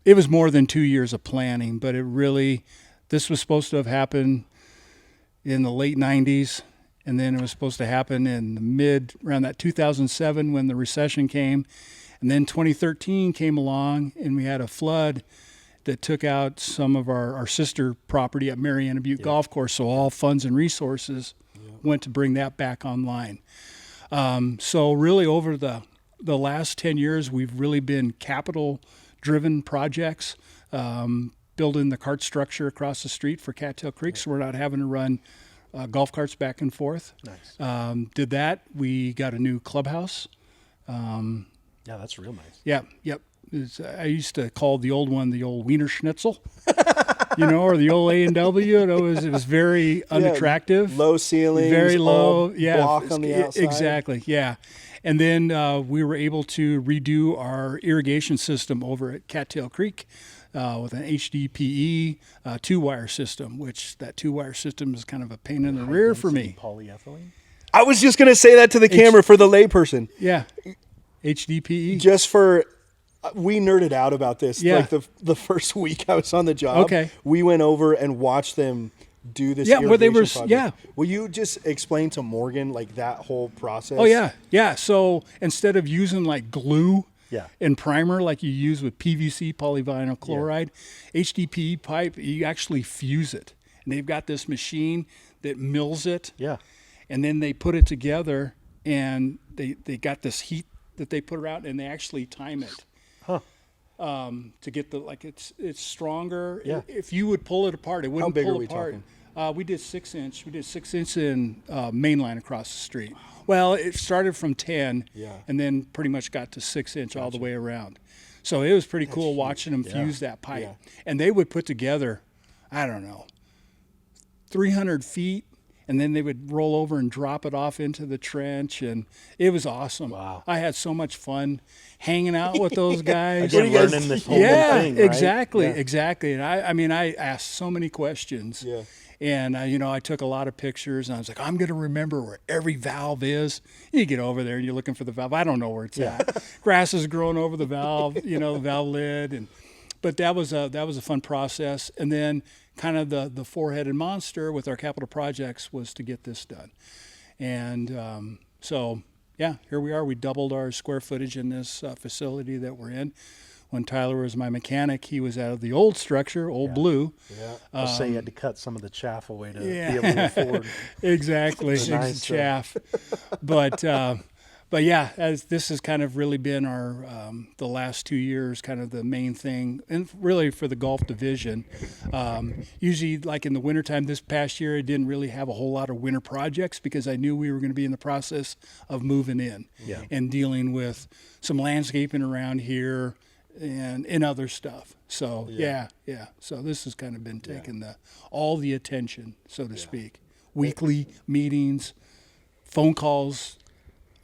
Speaker 3: it was more than 2 years of planning, but this was supposed to have happened in the late 90s, and then it was supposed to happen in around that 2007 when the recession came, and then 2013 came along, and we had a flood that took out some of our sister property at Mariana Butte Golf Course, so all funds and resources went to bring that back online. So really over the last 10 years, we've really been capital-driven projects, building the cart structure across the street for Cattail Creek, so we're not having to run golf carts back and forth.
Speaker 4: Nice.
Speaker 3: Did that. We got a new clubhouse.
Speaker 4: Yeah, that's real nice.
Speaker 3: Yeah, yep. I used to call the old one the old Wiener Schnitzel, or the old A&W. It was very unattractive.
Speaker 1: Low ceilings.
Speaker 3: Very low.
Speaker 1: Block on the outside.
Speaker 3: Exactly, yeah. And then we were able to redo our irrigation system over at Cattail Creek with an HDPE 2-wire system, which that 2-wire system is kind of a pain in the rear for me.
Speaker 4: Polyethylene?
Speaker 1: I was just going to say that to the camera for the layperson.
Speaker 3: Yeah, HDPE.
Speaker 1: Just for... we nerded out about this.
Speaker 3: Yeah.
Speaker 1: Like the first week I was on the job.
Speaker 3: Okay.
Speaker 1: We went over and watched them do this.
Speaker 3: Yeah, where they were.
Speaker 1: Project.
Speaker 3: Yeah.
Speaker 1: Will you just explain to Morgan like that whole process?
Speaker 3: Oh yeah. So instead of using like glue
Speaker 4: Yeah.
Speaker 3: and primer like you use with PVC polyvinyl chloride, HDPE pipe, you actually fuse it, and they've got this machine that mills it.
Speaker 4: Yeah.
Speaker 3: And then they put it together, and they got this heat that they put out, and they actually time it. To get it's stronger.
Speaker 4: Yeah.
Speaker 3: If you would pull it apart, it wouldn't
Speaker 1: big
Speaker 3: pull
Speaker 1: are we
Speaker 3: apart.
Speaker 1: talking?
Speaker 3: We did 6 inch. We did 6 inch in main line across the street. Well, it started from 10, and then pretty much got to 6 inch all the way around. So it was pretty cool watching them fuse that pipe.
Speaker 1: Yeah.
Speaker 3: And they would put together, I don't know, 300 feet. And then they would roll over and drop it off into the trench, and it was awesome.
Speaker 4: Wow.
Speaker 3: I had so much fun hanging out with those guys.
Speaker 4: Again, learning this whole thing, right?
Speaker 3: Exactly. And I asked so many questions.
Speaker 1: Yeah.
Speaker 3: And I took a lot of pictures, and I was like, I'm going to remember where every valve is. You get over there and you're looking for the valve. I don't know where it's at. Grass is growing over the valve, the valve lid, but that was a fun process. And then kind of the four-headed monster with our capital projects was to get this done. And so here we are. We doubled our square footage in this facility that we're in. When Tyler was my mechanic, he was out of the old structure, Old Blue.
Speaker 1: Yeah.
Speaker 4: I'll say you had to cut some of the chaff away to be able to afford
Speaker 3: exactly,
Speaker 4: the nice
Speaker 3: chaff. But But yeah, as this has kind of really been our the last 2 years, kind of the main thing, and really for the golf division. Usually, like in the wintertime this past year, I didn't really have a whole lot of winter projects because I knew we were going to be in the process of moving in and dealing with some landscaping around here and other stuff. So yeah. So this has kind of been taking all the attention, so to speak. Weekly meetings, phone calls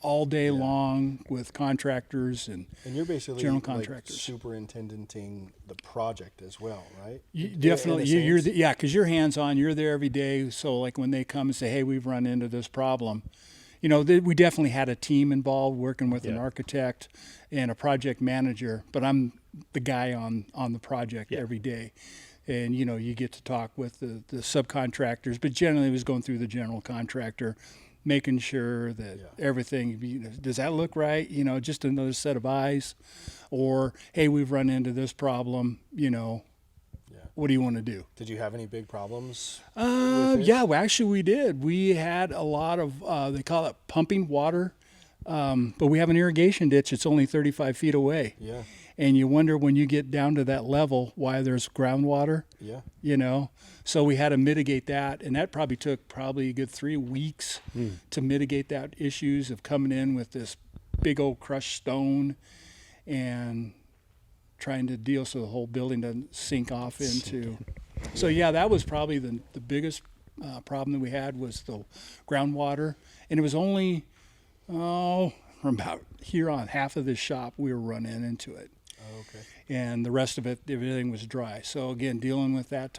Speaker 3: all day long with contractors and
Speaker 1: you're basically
Speaker 3: general contractors.
Speaker 1: Superintendenting the project as well, right?
Speaker 3: You definitely, because you're hands-on. You're there every day. So like when they come and say, "Hey, we've run into this problem," you know, we definitely had a team involved working with an architect and a project manager. But I'm the guy on the project every day. And, you know, you get to talk with the subcontractors, but generally it was going through the general contractor, making sure that everything, you know, does that look right? You know, just another set of eyes. Or, hey, we've run into this problem, you know, what do you want to do?
Speaker 1: Did you have any big problems?
Speaker 3: Well, actually we did. We had a lot of, they call it pumping water, but we have an irrigation ditch. It's only 35 feet away.
Speaker 1: Yeah.
Speaker 3: And you wonder when you get down to that level why there's groundwater.
Speaker 1: Yeah.
Speaker 3: You know, so we had to mitigate that, and that probably took a good 3 weeks to mitigate that issues of coming in with this big old crushed stone and trying to deal so the whole building doesn't sink off into. So yeah, that was probably the biggest problem that we had was the groundwater, and it was only from about here on half of this shop we were running into it.
Speaker 1: Okay.
Speaker 3: And the rest of it, everything was dry. So again, dealing with that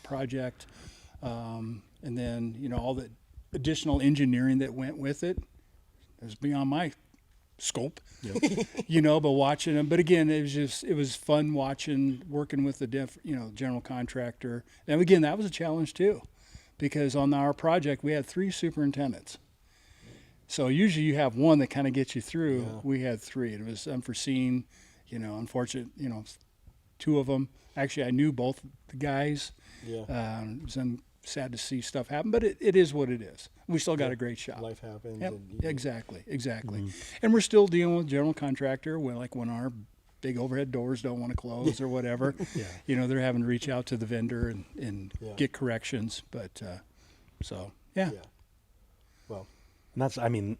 Speaker 3: project, and then, you know, all the additional engineering that went with it is beyond my scope, you know, but watching them. But again, it was fun working with the general contractor. And again, that was a challenge too, because on our project, we had 3 superintendents. So usually you have one that kind of gets you through. Yeah. We had 3. It was unforeseen, you know, unfortunate, you know, 2 of them. Actually, I knew both the guys. Yeah. It was sad to see stuff happen, but it is what it is. We still got a great shop.
Speaker 1: Life happens.
Speaker 3: Yep.
Speaker 1: And
Speaker 3: Exactly.
Speaker 1: Mm-hmm.
Speaker 3: And we're still dealing with general contractor when our big overhead doors don't want to close or whatever. You know, they're having to reach out to the vendor and get corrections. But so, yeah.
Speaker 1: Well,
Speaker 4: and that's, I mean,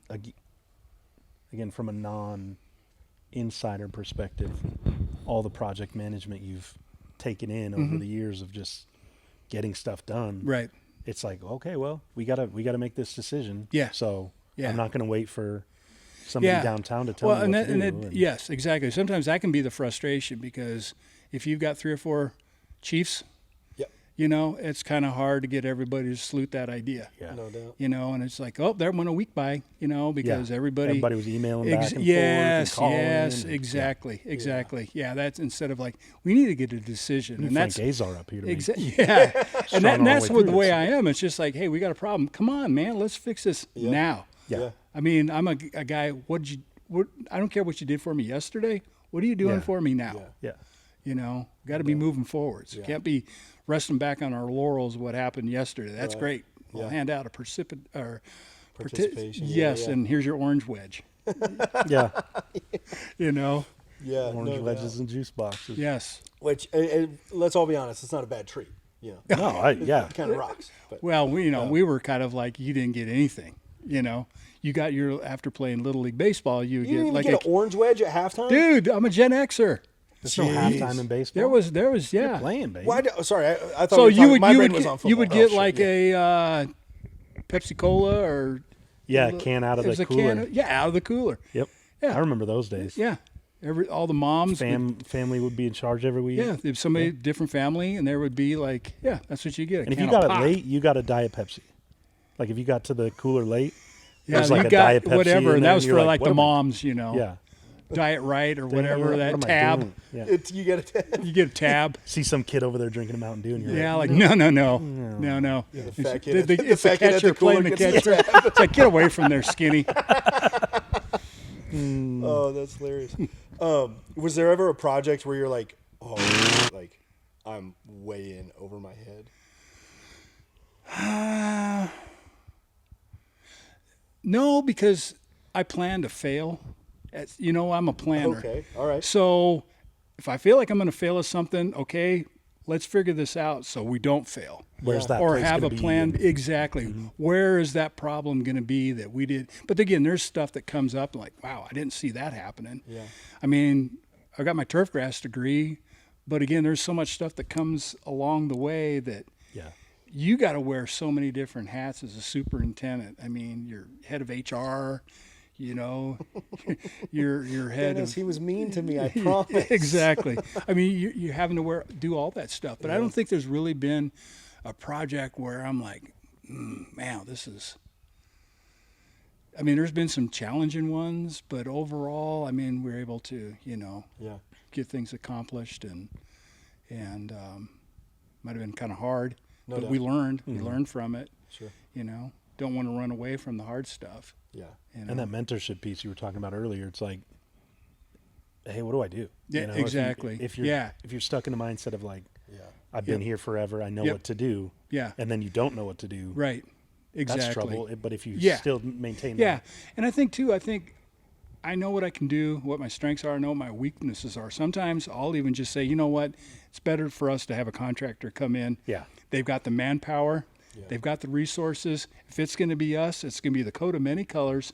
Speaker 4: again, from a non-insider perspective, all the project management you've taken in over the years of just getting stuff done.
Speaker 3: Right.
Speaker 4: It's like, okay, well, we gotta make this decision.
Speaker 3: Yeah.
Speaker 4: So I'm not going to wait for somebody downtown to tell me what to do.
Speaker 3: Yes, exactly. Sometimes that can be the frustration because if you've got 3 or 4 chiefs, you know, it's kind of hard to get everybody to salute that idea.
Speaker 1: Yeah. No doubt.
Speaker 3: You know, and it's like, oh, that went a week by, you know, because everybody
Speaker 4: was emailing back and forth and calling.
Speaker 3: Yes, exactly. Yeah, that's instead of like, we need to get a decision. And
Speaker 4: Frank Azar up here to
Speaker 3: and that's what the way I am. It's just like, hey, we got a problem. Come on, man, let's fix this now.
Speaker 1: Yeah.
Speaker 3: I mean, I'm a guy, I don't care what you did for me yesterday. What are you doing for me now?
Speaker 4: Yeah.
Speaker 3: You know, got to be moving forwards. Yeah. Can't be resting back on our laurels of what happened yesterday. That's great. We'll hand out a participation. Yes, and here's your orange wedge. You know?
Speaker 1: Yeah.
Speaker 4: Orange wedges and juice boxes.
Speaker 3: Yes.
Speaker 1: Which, let's all be honest, it's not a bad treat. You know?
Speaker 4: No, it
Speaker 1: kind of rocks. But,
Speaker 3: well, we were kind of like, you didn't get anything, you know? You got after playing Little League Baseball, you
Speaker 1: didn't
Speaker 3: get like
Speaker 1: an orange wedge at halftime?
Speaker 3: Dude, I'm a Gen Xer.
Speaker 4: There's no halftime in baseball.
Speaker 3: There was, yeah.
Speaker 4: You're playing, baby.
Speaker 1: Sorry, I thought
Speaker 3: so my brain
Speaker 1: was on football.
Speaker 3: you would get a Pepsi Cola or
Speaker 4: can out of the cooler.
Speaker 3: Out of the cooler.
Speaker 4: Yep.
Speaker 3: Yeah,
Speaker 4: I remember those days.
Speaker 3: Yeah, all the moms.
Speaker 4: Family would be in charge every week.
Speaker 3: Yeah, if somebody different family, and there would be like, that's what you get.
Speaker 4: And if you got it late, you got a Diet Pepsi. Like if you got to the cooler late,
Speaker 3: yeah,
Speaker 4: like
Speaker 3: you got
Speaker 4: Diet Pepsi
Speaker 3: whatever, and that was for like the moms, you know.
Speaker 4: Yeah.
Speaker 3: Diet Right or whatever, that tab.
Speaker 1: Yeah. You get a tab.
Speaker 3: You get a tab.
Speaker 4: See some kid over there drinking a Mountain Dew, and you're
Speaker 3: like,
Speaker 4: no.
Speaker 1: Yeah, the fat kid.
Speaker 3: It's the catcher playing the catcher. It's like, get away from there, skinny.
Speaker 1: Oh, that's hilarious. Was there ever a project where you're like, I'm way in over my head?
Speaker 3: No, because I plan to fail. I'm a planner.
Speaker 1: Okay. All right.
Speaker 3: So if I feel like I'm going to fail at something, okay, let's figure this out so we don't fail.
Speaker 4: Where's that
Speaker 3: Or
Speaker 4: place
Speaker 3: have
Speaker 4: gonna
Speaker 3: a
Speaker 4: be?
Speaker 3: plan.
Speaker 4: And-
Speaker 3: Exactly. Where is that problem going to be that we did? But again, there's stuff that comes up like, wow, I didn't see that happening.
Speaker 1: Yeah.
Speaker 3: I mean, I got my turf grass degree, but again, there's so much stuff that comes along the way that
Speaker 4: Yeah.
Speaker 3: you got to wear so many different hats as a superintendent. I mean, you're head of HR, you're head
Speaker 1: Dennis,
Speaker 3: of.
Speaker 1: he was mean to me, I promise.
Speaker 3: Exactly. I mean, you're having to do all that stuff. But I don't think there's really been a project where I'm like, man, this is. I mean, there's been some challenging ones, but overall, I mean, we're able to, get things accomplished, and might have been kind of hard,
Speaker 1: No
Speaker 3: but
Speaker 1: doubt.
Speaker 3: we learned. We learned from it.
Speaker 1: Sure.
Speaker 3: Don't want to run away from the hard stuff.
Speaker 1: Yeah.
Speaker 4: And that mentorship piece you were talking about earlier, it's like, hey, what do I do?
Speaker 3: Yeah, exactly.
Speaker 4: If you're stuck in the mindset of like,
Speaker 1: Yeah.
Speaker 4: I've been here forever, I know
Speaker 3: Yep.
Speaker 4: what to do,
Speaker 3: Yeah.
Speaker 4: and then you don't know what to do,
Speaker 3: Right. Exactly.
Speaker 4: that's trouble. But if you
Speaker 3: Yeah.
Speaker 4: still maintain
Speaker 3: Yeah,
Speaker 4: that,
Speaker 3: and I think I know what I can do, what my strengths are, I know what my weaknesses are. Sometimes I'll even just say, you know what, it's better for us to have a contractor come in.
Speaker 4: yeah,
Speaker 3: They've got the manpower, they've got the resources. If it's going to be us, it's going to be the coat of many colors,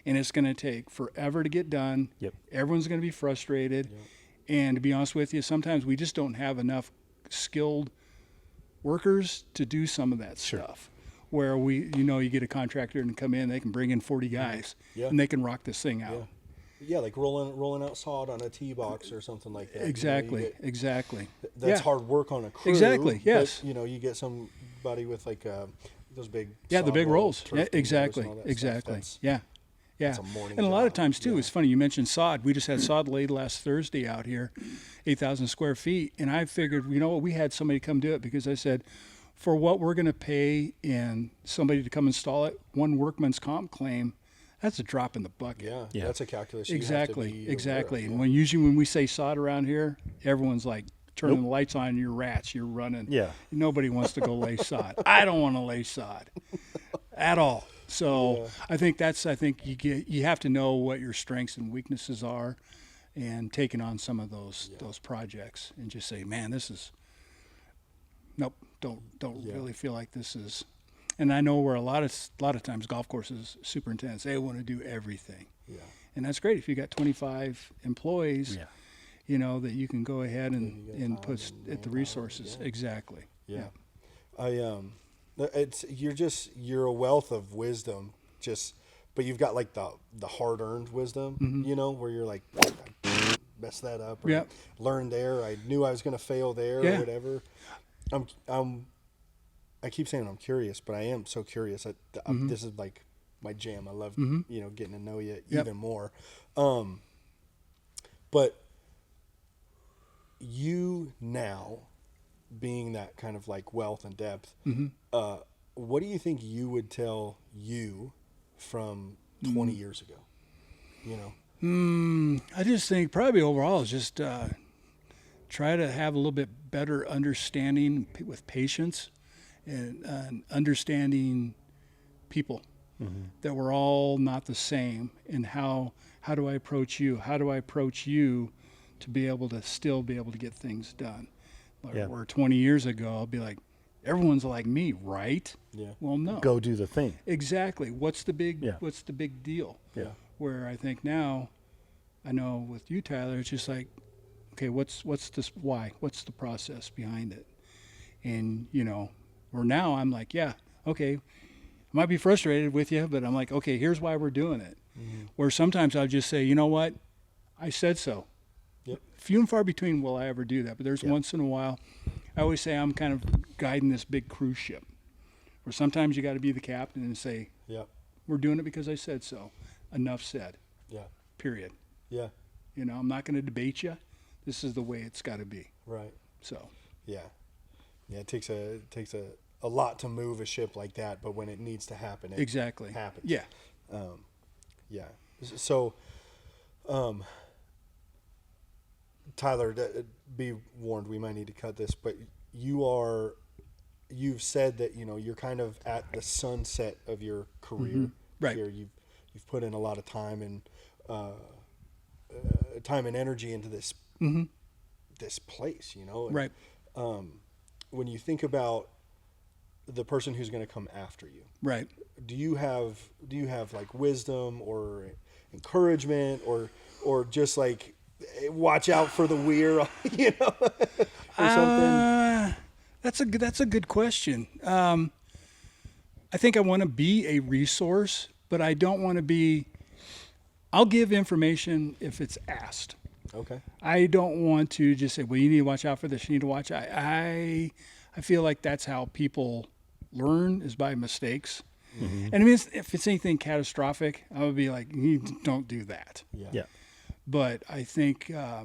Speaker 3: and it's going to take forever to get done.
Speaker 4: Yep.
Speaker 3: Everyone's going to be frustrated, and to be honest with you, sometimes we just don't have enough skilled workers to do some of that stuff. Where you get a contractor and come in, they can bring in 40 guys, and they can rock this thing out.
Speaker 1: Yeah, like rolling out sod on a tee box or something like that.
Speaker 3: Exactly, exactly.
Speaker 1: That's hard work on a crew.
Speaker 3: Exactly, yes.
Speaker 1: But, you get somebody with like those big
Speaker 3: The
Speaker 1: sod
Speaker 3: big rolls.
Speaker 1: turf
Speaker 3: Yeah,
Speaker 1: windows
Speaker 3: exactly,
Speaker 1: and all that stuff.
Speaker 3: exactly.
Speaker 1: That's-
Speaker 3: Yeah.
Speaker 1: that's a morning
Speaker 3: And a lot of
Speaker 1: job.
Speaker 3: times too, it's funny you mentioned sod. We just had sod laid last Thursday out here, 8,000 square feet, and I figured, we had somebody come do it because I said, for what we're going to pay and somebody to come install it, one workman's comp claim, that's a drop in the bucket.
Speaker 1: Yeah, that's a calculation.
Speaker 3: Exactly,
Speaker 1: You have to be
Speaker 3: exactly.
Speaker 1: aware
Speaker 3: And
Speaker 1: of.
Speaker 3: usually when we say sod around here, everyone's like turning the lights on. You're rats. You're running.
Speaker 4: Yeah.
Speaker 3: Nobody wants to go lay sod. I don't want to lay sod at all. So I think you have to know what your strengths and weaknesses are, and taking on some of those projects and just say, man, this is. Nope. Don't really feel like this is. And I know where a lot of times golf courses superintendents, they want to do everything.
Speaker 1: Yeah.
Speaker 3: And that's great if you got 25 employees,
Speaker 4: Yeah.
Speaker 3: that you can go ahead and
Speaker 1: you got
Speaker 3: put
Speaker 1: time and
Speaker 3: at the
Speaker 1: manpower,
Speaker 3: resources.
Speaker 1: yeah.
Speaker 3: Exactly.
Speaker 1: Yeah. You're a wealth of wisdom, but you've got like the hard earned wisdom, where you're like, I messed that up, or
Speaker 3: Yep.
Speaker 1: learned there, I knew I was going to fail there,
Speaker 3: Yeah.
Speaker 1: or whatever. I keep saying I'm curious, but I am so curious. This is like my jam. I love, getting to know you even more. But you now, being that kind of like wealth and depth, what do you think you would tell you from 20 years ago?
Speaker 3: I just think probably overall is just try to have a little bit better understanding with patience and understanding people, that we're all not the same, and how do I approach you? How do I approach you to be able to still be able to get things done? Where 20 years ago, I'll be like, everyone's like me, right?
Speaker 1: Yeah.
Speaker 3: Well, no.
Speaker 4: Go do the thing.
Speaker 3: Exactly. What's the big deal?
Speaker 4: Yeah.
Speaker 3: Where I think now, I know with you, Tyler, it's just like, okay, what's this? Why? What's the process behind it? And where now I'm like, yeah, okay, I might be frustrated with you, but I'm like, okay, here's why we're doing it. Where sometimes I'll just say, you know what, I said so.
Speaker 1: Yep.
Speaker 3: Few and far between will I ever do that, but there's once in a while. I always say I'm kind of guiding this big cruise ship, where sometimes you got to be the captain and say,
Speaker 1: Yep.
Speaker 3: we're doing it because I said so. Enough said.
Speaker 1: Yeah.
Speaker 3: Period.
Speaker 1: Yeah.
Speaker 3: I'm not going to debate you. This is the way it's got to be.
Speaker 1: Right.
Speaker 3: So.
Speaker 1: Yeah. Yeah. It takes a lot to move a ship like that, but when it needs to happen, it
Speaker 3: Exactly.
Speaker 1: happens.
Speaker 3: Yeah.
Speaker 1: Yeah. So, Tyler, be warned, we might need to cut this, but you've said that, you're kind of at the sunset of your career.
Speaker 3: Right.
Speaker 1: Here. you've put in a lot of time and energy into this this place, you know. And,
Speaker 3: Right.
Speaker 1: when you think about the person who's going to come after you,
Speaker 3: Right.
Speaker 1: do you have like wisdom or encouragement or just like watch out for the weir, you know, or something?
Speaker 3: That's a good question. I think I want to be a resource, but I don't want to be. I'll give information if it's asked.
Speaker 1: Okay.
Speaker 3: I don't want to just say, well, you need to watch out for this. You need to watch. I feel like that's how people learn, is by mistakes.
Speaker 4: Mm-hmm.
Speaker 3: And I mean, if it's anything catastrophic, I would be like, you don't do that.
Speaker 4: Yeah.
Speaker 3: But I think, I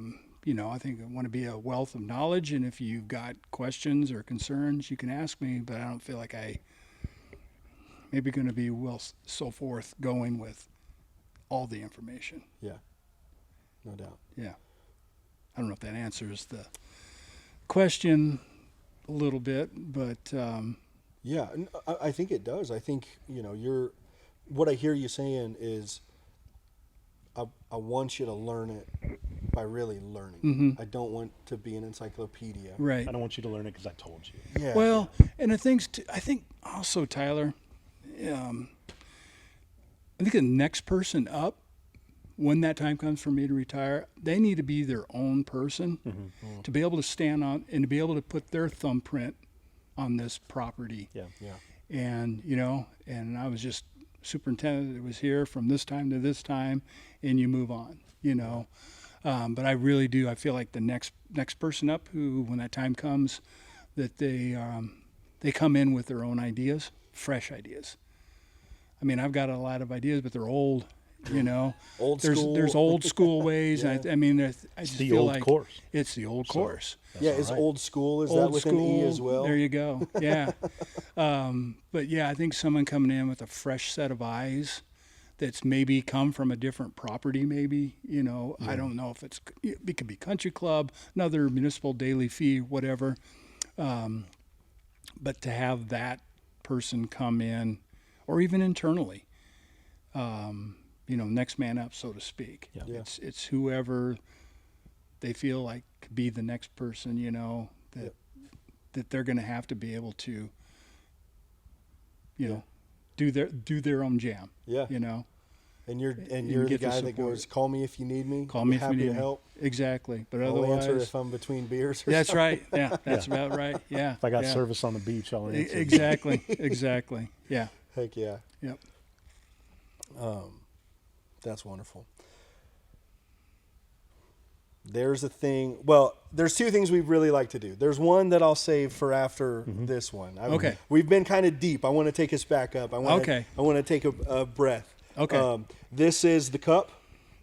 Speaker 3: think I want to be a wealth of knowledge. And if you've got questions or concerns, you can ask me. But I don't feel like I maybe going to be so forth going with all the information.
Speaker 1: Yeah. No doubt.
Speaker 3: Yeah. I don't know if that answers the question a little bit, but
Speaker 1: Yeah, I think it does. I think, what I hear you saying is I want you to learn it by really learning.
Speaker 3: Mm-hmm.
Speaker 1: I don't want to be an encyclopedia.
Speaker 3: right.
Speaker 4: I don't want you to learn it because I told you.
Speaker 1: Yeah.
Speaker 3: Well, and the things I think also, Tyler, I think the next person up, when that time comes for me to retire, they need to be their own person to be able to stand on and to be able to put their thumbprint on this property.
Speaker 4: Yeah.
Speaker 1: Yeah.
Speaker 3: And, and I was just superintendent that was here from this time to this time, and you move on, But I really do. I feel like the next person up who, when that time comes, that they come in with their own ideas, fresh ideas. I mean, I've got a lot of ideas, but they're old.
Speaker 1: Old
Speaker 3: there's
Speaker 1: school.
Speaker 3: there's old school ways.
Speaker 1: Yeah.
Speaker 3: I mean, I just
Speaker 4: The
Speaker 3: feel
Speaker 4: old
Speaker 3: like
Speaker 4: course.
Speaker 3: it's the old course.
Speaker 1: Yeah,
Speaker 4: all
Speaker 1: is
Speaker 4: right.
Speaker 1: old school, is that
Speaker 3: Old
Speaker 1: with
Speaker 3: school,
Speaker 1: an E as well?
Speaker 3: There you go. Yeah. But yeah, I think someone coming in with a fresh set of eyes that's maybe come from a different property, maybe, I don't know if it could be country club, another municipal daily fee, whatever. But to have that person come in, or even internally, next man up, so to speak.
Speaker 4: Yeah.
Speaker 1: Yeah.
Speaker 3: It's whoever they feel like could be the next person, that they're going to have to be able to, do their own jam.
Speaker 1: Yeah. And you're the
Speaker 3: get the
Speaker 1: guy that
Speaker 3: support.
Speaker 1: goes, call me if you need me.
Speaker 3: Call me if you
Speaker 1: happy
Speaker 3: need
Speaker 1: to
Speaker 3: me.
Speaker 1: help.
Speaker 3: Exactly. But
Speaker 1: I'll answer
Speaker 3: otherwise,
Speaker 1: if I'm between beers. Or
Speaker 3: that's
Speaker 1: something.
Speaker 3: right. Yeah, that's about right. Yeah.
Speaker 4: If I got
Speaker 3: yeah.
Speaker 4: service on the beach, I'll answer.
Speaker 3: Exactly. Yeah.
Speaker 1: Heck yeah.
Speaker 3: Yep.
Speaker 1: That's wonderful. There's there's two things we'd really like to do. There's one that I'll save for after this one.
Speaker 3: Okay.
Speaker 1: We've been kind of deep. I want to take us back up. I want to take a breath.
Speaker 3: Okay.
Speaker 1: This is the cup.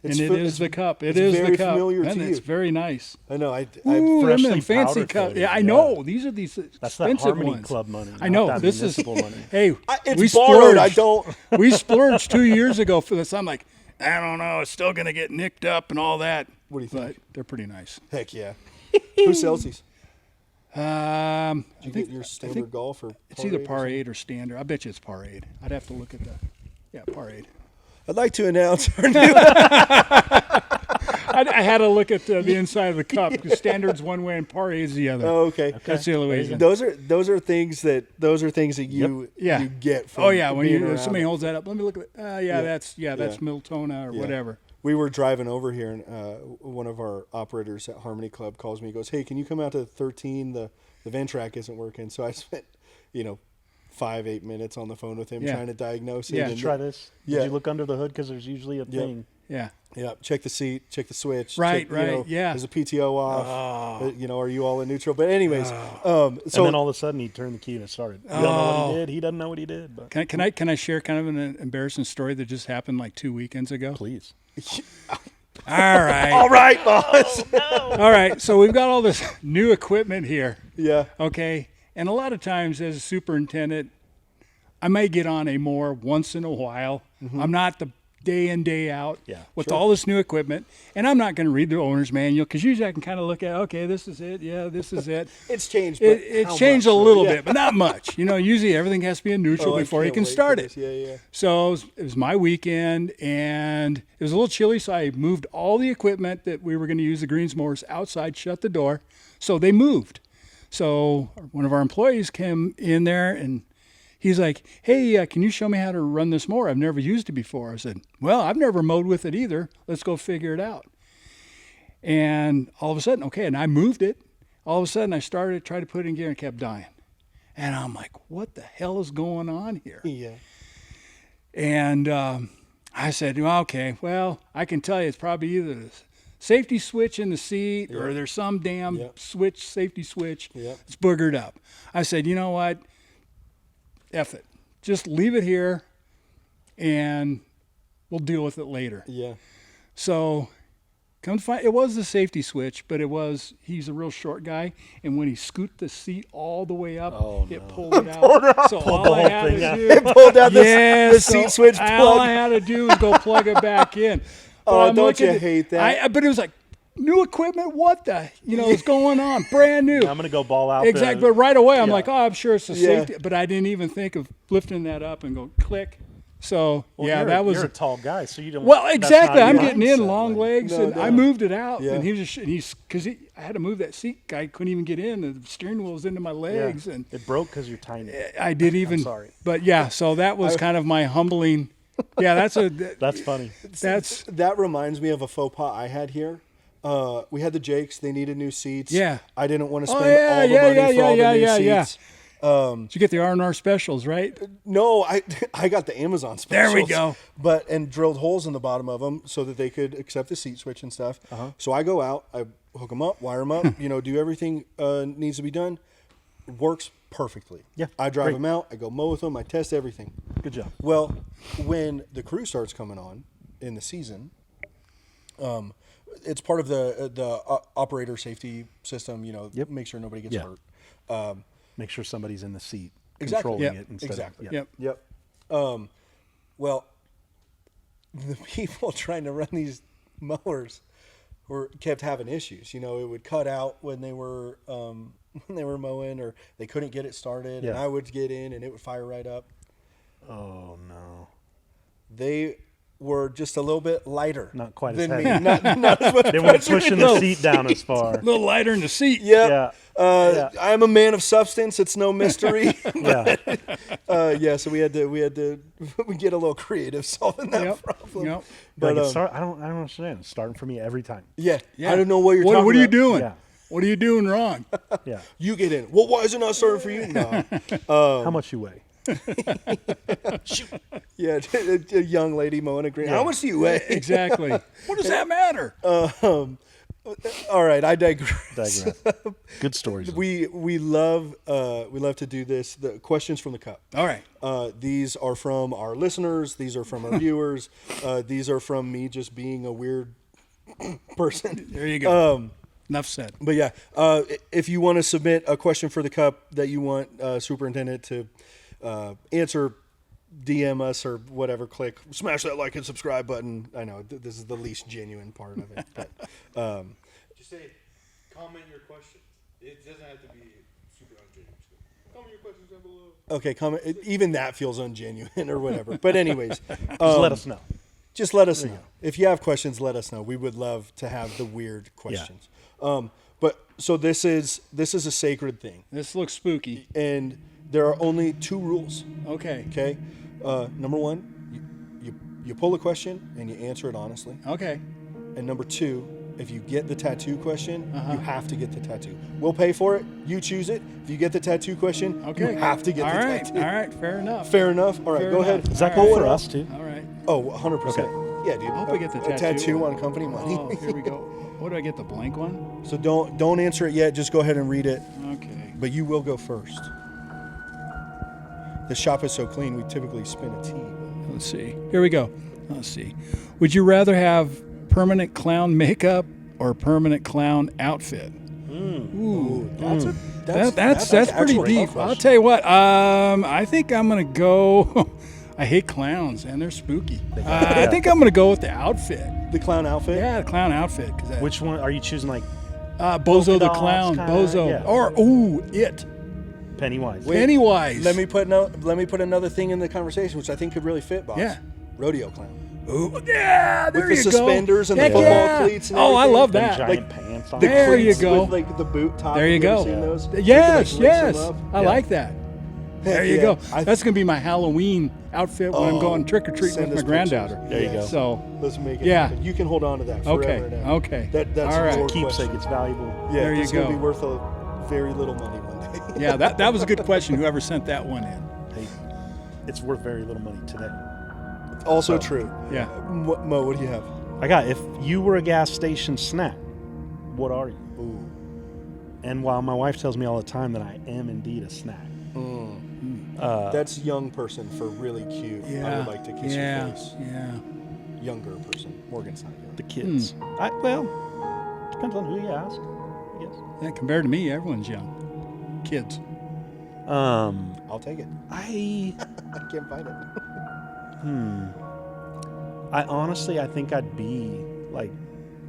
Speaker 3: And it is the cup. It
Speaker 1: it's
Speaker 3: is
Speaker 1: very
Speaker 3: the cup.
Speaker 1: familiar
Speaker 3: and
Speaker 1: to
Speaker 3: it's
Speaker 1: you.
Speaker 3: very nice.
Speaker 1: I know. I
Speaker 3: Ooh,
Speaker 4: freshly
Speaker 3: them fancy
Speaker 4: powder
Speaker 3: cups.
Speaker 4: coated,
Speaker 3: Yeah, I
Speaker 4: yeah.
Speaker 3: know. These are these
Speaker 4: That's that
Speaker 3: expensive
Speaker 4: Harmony
Speaker 3: ones.
Speaker 4: Club money.
Speaker 3: I
Speaker 4: not
Speaker 3: know.
Speaker 4: that
Speaker 3: This is
Speaker 4: municipal money.
Speaker 3: Hey,
Speaker 1: it's
Speaker 3: we
Speaker 1: borrowed. I
Speaker 3: splurged.
Speaker 1: don't.
Speaker 3: We splurged 2 years ago for this. I'm like, I don't know. It's still going to get nicked up and all that.
Speaker 1: What do you think?
Speaker 3: But they're pretty nice.
Speaker 1: Heck yeah. Who sells these?
Speaker 3: I
Speaker 1: Did you
Speaker 3: think
Speaker 1: get your
Speaker 3: I
Speaker 1: standard
Speaker 3: think
Speaker 1: golf or
Speaker 3: it's either
Speaker 1: Parade or
Speaker 3: par
Speaker 1: something?
Speaker 3: 8 or standard. I bet you it's par 8. I'd have to look at par 8.
Speaker 1: I'd like to announce our new.
Speaker 3: I had to look at the inside of the cup because standard's one way and par 8 is the other.
Speaker 1: Oh, okay.
Speaker 3: That's the other way.
Speaker 1: Those are things that you
Speaker 3: Yeah.
Speaker 1: you get from.
Speaker 3: Oh yeah, when
Speaker 1: being around
Speaker 3: somebody
Speaker 1: it.
Speaker 3: holds that up, let me look at it. That's Miltona or
Speaker 1: Yeah.
Speaker 3: whatever.
Speaker 1: We were driving over here, and one of our operators at Harmony Club calls me. He goes, "Hey, can you come out to 13? The Ventrac isn't working." So I spent, 5-8 minutes on the phone with him
Speaker 3: Yeah.
Speaker 1: trying to diagnose it.
Speaker 3: Yeah.
Speaker 1: and
Speaker 4: Did you try this?
Speaker 1: Yeah.
Speaker 4: Did you look under the hood? Because there's usually a thing.
Speaker 3: Yeah.
Speaker 1: Yeah, check the seat, check the switch.
Speaker 3: Right,
Speaker 1: check,
Speaker 3: right, yeah.
Speaker 1: Is the PTO off? Are you all in neutral? But anyways,
Speaker 4: And then all of a sudden he turned the key and it started. You don't know what he did. He doesn't know what he did. But
Speaker 3: Can I share kind of an embarrassing story that just happened like 2 weekends ago?
Speaker 4: please.
Speaker 3: All right.
Speaker 1: all right, boss.
Speaker 3: All right. So we've got all this new equipment here.
Speaker 1: Yeah.
Speaker 3: Okay. And a lot of times as a superintendent, I may get on a mower once in a while. I'm not the day in, day out with
Speaker 1: sure.
Speaker 3: all this new equipment. And I'm not going to read the owner's manual because usually I can kind of look at, okay, this is it. Yeah, this is it.
Speaker 1: It's changed. But
Speaker 3: It's changed a little bit, but not much. You know, usually everything has to be in neutral before you can start it.
Speaker 1: Yeah.
Speaker 3: So it was my weekend, and it was a little chilly, so I moved all the equipment that we were going to use, the greens mowers, outside, shut the door. So they moved. So one of our employees came in there, and he's like, hey, can you show me how to run this mower? I've never used it before. I said, well, I've never mowed with it either. Let's go figure it out. And all of a sudden, okay, and I moved it. All of a sudden, I started to try to put it in gear and kept dying. And I'm like, what the hell is going on here?
Speaker 1: Yeah.
Speaker 3: And I said, well, okay, well, I can tell you it's probably either the safety switch in the seat or there's some damn safety switch that's boogered up. I said, you know what? F it. Just leave it here and we'll deal with it later.
Speaker 1: Yeah.
Speaker 3: So come to find, it was the safety switch, but he's a real short guy, and when he scooped the seat all the way up, it pulled it out. So all I had to do,
Speaker 1: It pulled out the seat switch plug.
Speaker 3: All I had to do was go plug it back in.
Speaker 1: Oh, don't you hate that?
Speaker 3: But it was like, new equipment, what the, is going on? Brand new.
Speaker 4: I'm going to go ball out
Speaker 3: exactly,
Speaker 4: there.
Speaker 3: but right away I'm like, I'm sure it's a safety, but I didn't even think of lifting that up and go click. So that was.
Speaker 4: You're a tall guy, so you don't.
Speaker 3: Well, exactly. I'm getting in
Speaker 4: mindset,
Speaker 3: long legs, and I moved it out, and
Speaker 1: Yeah.
Speaker 3: because I had to move that seat. Guy couldn't even get in. The steering wheel was into my legs, and
Speaker 4: it broke because you're tiny.
Speaker 3: I did even.
Speaker 4: I'm sorry.
Speaker 3: But yeah, so that was kind of my humbling. Yeah,
Speaker 4: that's funny.
Speaker 1: That reminds me of a faux pas I had here. We had the Jakes. They needed new seats.
Speaker 3: Yeah.
Speaker 1: I didn't want to spend all the money for all the new seats.
Speaker 3: Did you get the R&R specials, right?
Speaker 1: No, I got the Amazon specials.
Speaker 3: There we go.
Speaker 1: And drilled holes in the bottom of them so that they could accept the seat switch and stuff. So I go out, I hook them up, wire them up, do everything needs to be done. Works perfectly.
Speaker 4: Yeah,
Speaker 1: I drive them out, I go mow with them, I test everything.
Speaker 4: Good job.
Speaker 1: Well, when the crew starts coming on in the season, it's part of the operator safety system, make sure nobody gets hurt.
Speaker 4: Make sure somebody's in the seat
Speaker 1: Exactly.
Speaker 4: controlling it instead of.
Speaker 1: Yep. Well, the people trying to run these mowers kept having issues. It would cut out when they were mowing, or they couldn't get it started, and I would get in and it would fire right up.
Speaker 4: Oh no!
Speaker 1: They were just a little bit lighter,
Speaker 4: not quite
Speaker 1: than
Speaker 4: as
Speaker 1: me.
Speaker 4: heavy.
Speaker 1: Not as much.
Speaker 4: They weren't pushing the seat down as far.
Speaker 3: A little lighter in the seat.
Speaker 1: Yep. I'm a man of substance. It's no mystery. So we had to get a little creative solving that problem.
Speaker 3: Yep.
Speaker 1: But
Speaker 4: I don't understand. It's starting for me every time.
Speaker 1: Yeah. I don't know what you're talking about.
Speaker 3: What are you doing?
Speaker 4: Yeah.
Speaker 3: What are you doing wrong?
Speaker 4: Yeah.
Speaker 1: You get in. Well, why is it not starting for you? No.
Speaker 4: How much you weigh?
Speaker 1: Yeah, a young lady mowing a green. How much do you weigh?
Speaker 3: Exactly. What does that matter?
Speaker 1: All right, I digress.
Speaker 4: Good stories.
Speaker 1: We love to do this. The questions from the cup.
Speaker 3: All right.
Speaker 1: These are from our listeners. These are from our viewers. These are from me just being a weird person.
Speaker 3: There you go. Enough said.
Speaker 1: But yeah, if you want to submit a question for the cup that you want superintendent to answer, DM us or whatever, smash that like and subscribe button. I know this is the least genuine part of it, but
Speaker 5: just say comment your questions. It doesn't have to be super ungenuine. Comment your questions down below.
Speaker 1: Okay, comment. Even that feels ungenuine or whatever. But anyways,
Speaker 4: just let us know.
Speaker 1: Just let us know. If you have questions, let us know. We would love to have the weird questions. But so this is a sacred thing.
Speaker 3: This looks spooky.
Speaker 1: And there are only 2 rules.
Speaker 3: Okay.
Speaker 1: Okay. Number 1, you pull a question and you answer it honestly.
Speaker 3: Okay.
Speaker 1: And number 2, if you get the tattoo question, you have to get the tattoo. We'll pay for it. You choose it. If you get the tattoo question, you have to get the tattoo.
Speaker 3: All right. Fair enough.
Speaker 1: Fair enough. All right. Go ahead.
Speaker 4: Does that go for us too?
Speaker 3: All right.
Speaker 1: Oh, 100%.
Speaker 4: Okay.
Speaker 1: Yeah, dude.
Speaker 3: I hope I get the
Speaker 1: a tattoo on company money.
Speaker 3: Oh, here we go. What do I get? The blank one?
Speaker 1: So don't answer it yet. Just go ahead and read it.
Speaker 3: Okay.
Speaker 1: But you will go first. The shop is so clean, we typically spin a T.
Speaker 3: Let's see. Here we go. Let's see. Would you rather have permanent clown makeup or permanent clown outfit? Ooh,
Speaker 1: That's
Speaker 3: pretty deep. I'll tell you what. I think I'm gonna go. I hate clowns, and they're spooky. I think I'm gonna go with the outfit.
Speaker 1: The clown outfit?
Speaker 3: Yeah, the clown outfit.
Speaker 4: Which one are you choosing? Like
Speaker 3: Bozo the
Speaker 4: dots,
Speaker 3: clown,
Speaker 4: kinda,
Speaker 3: Bozo,
Speaker 4: yeah.
Speaker 3: or it,
Speaker 4: Pennywise?
Speaker 3: Pennywise.
Speaker 1: Let me put another thing in the conversation, which I think could really fit, boss.
Speaker 3: Yeah.
Speaker 1: Rodeo clown.
Speaker 3: Ooh, yeah, there
Speaker 1: With the
Speaker 3: you go.
Speaker 1: suspenders and the
Speaker 3: Heck
Speaker 1: football
Speaker 3: yeah.
Speaker 1: cleats and
Speaker 3: Oh, I
Speaker 1: everything.
Speaker 3: love
Speaker 4: Them
Speaker 3: that.
Speaker 4: giant pants on.
Speaker 1: The
Speaker 3: There you
Speaker 1: cleats
Speaker 3: go.
Speaker 1: With like the boot top.
Speaker 3: There you
Speaker 1: Have ever
Speaker 3: go.
Speaker 1: seen those? You
Speaker 3: Yes,
Speaker 1: could, like, lace them
Speaker 3: yes.
Speaker 1: up.
Speaker 3: I like that. There you
Speaker 1: yeah.
Speaker 3: go.
Speaker 1: I-
Speaker 3: That's gonna be my Halloween outfit when I'm going trick or treating
Speaker 1: Send
Speaker 3: with
Speaker 1: us
Speaker 3: my granddaughter.
Speaker 1: pictures.
Speaker 4: There you go.
Speaker 3: So
Speaker 1: Let's make it
Speaker 3: Yeah.
Speaker 1: happen. You can hold on to that forever
Speaker 3: okay,
Speaker 1: now.
Speaker 3: okay.
Speaker 1: That's
Speaker 3: All right.
Speaker 1: your
Speaker 4: Keepsake.
Speaker 1: question.
Speaker 4: It's valuable.
Speaker 1: Yeah,
Speaker 3: There you
Speaker 1: it's going to
Speaker 3: go.
Speaker 1: be worth a very little money one day.
Speaker 3: Yeah, that was a good question. Whoever sent that one in.
Speaker 4: Hey, it's worth very little money today.
Speaker 1: Also true.
Speaker 3: Yeah.
Speaker 1: Mo, what do you have?
Speaker 4: I got. If you were a gas station snack, what are you?
Speaker 1: Ooh.
Speaker 4: And while my wife tells me all the time that I am indeed a snack,
Speaker 1: That's young person for really cute.
Speaker 3: Yeah.
Speaker 1: I would like to kiss
Speaker 3: yeah.
Speaker 1: your face.
Speaker 3: Yeah.
Speaker 1: Younger person. Morgan's not young.
Speaker 4: the kids. Well, depends on who you ask, I guess.
Speaker 3: Yeah. Compared to me, everyone's young. Kids.
Speaker 1: I'll take it.
Speaker 4: I
Speaker 1: Can't fight it.
Speaker 4: I think I'd be like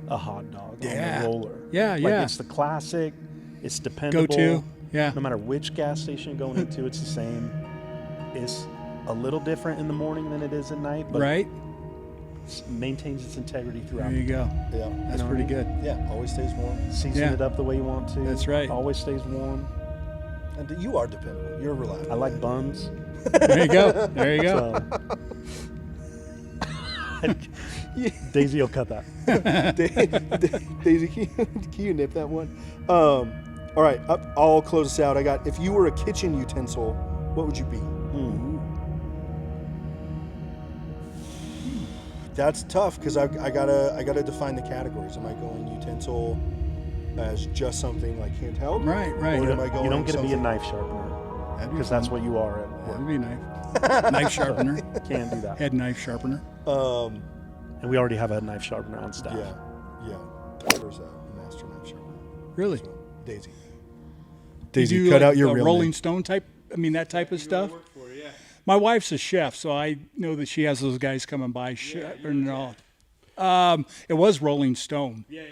Speaker 4: a hot dog on
Speaker 3: Yeah.
Speaker 4: a roller.
Speaker 3: Yeah,
Speaker 4: like
Speaker 3: yeah.
Speaker 4: it's the classic. It's dependable.
Speaker 3: Go-to. Yeah.
Speaker 4: No matter which gas station you're going into, it's the same. It's a little different in the morning than it is at night, but
Speaker 3: Right.
Speaker 4: it maintains its integrity throughout.
Speaker 3: There you go.
Speaker 1: Yeah.
Speaker 3: That's
Speaker 4: know what
Speaker 3: pretty
Speaker 4: I
Speaker 3: good.
Speaker 1: Yeah. Always stays warm.
Speaker 4: Season
Speaker 3: Yeah.
Speaker 4: it up the way you want to.
Speaker 3: That's right.
Speaker 4: Always stays warm.
Speaker 1: And you are dependable. You're reliable.
Speaker 4: I like buns.
Speaker 3: There you go. There you go.
Speaker 4: So. Daisy will cut that.
Speaker 1: Daisy, can you nip that one? All right, I'll close this out. I got, if you were a kitchen utensil, what would you be? That's tough because I gotta define the categories. Am I going utensil as just something like handheld?
Speaker 3: Right. Right.
Speaker 1: Or
Speaker 4: You
Speaker 1: am I going
Speaker 4: don't get to be a
Speaker 1: something-
Speaker 4: knife sharpener
Speaker 3: That'd be
Speaker 4: because
Speaker 3: fun.
Speaker 4: that's what you are at work.
Speaker 3: That'd be nice. Knife sharpener.
Speaker 4: Can't do that.
Speaker 3: Head knife sharpener.
Speaker 4: And we already have a knife sharpener on staff.
Speaker 1: Yeah. There's a master knife sharpener.
Speaker 3: Really?
Speaker 1: So, Daisy.
Speaker 3: You
Speaker 1: Daisy,
Speaker 3: do
Speaker 1: cut
Speaker 3: like
Speaker 1: out your
Speaker 3: the
Speaker 1: real
Speaker 3: Rolling
Speaker 1: name.
Speaker 3: Stone type. I mean that type of stuff.
Speaker 5: Work for it, yeah.
Speaker 3: My wife's a chef, so I know that she has those guys coming by sharpening all. It was Rolling Stone. Yeah.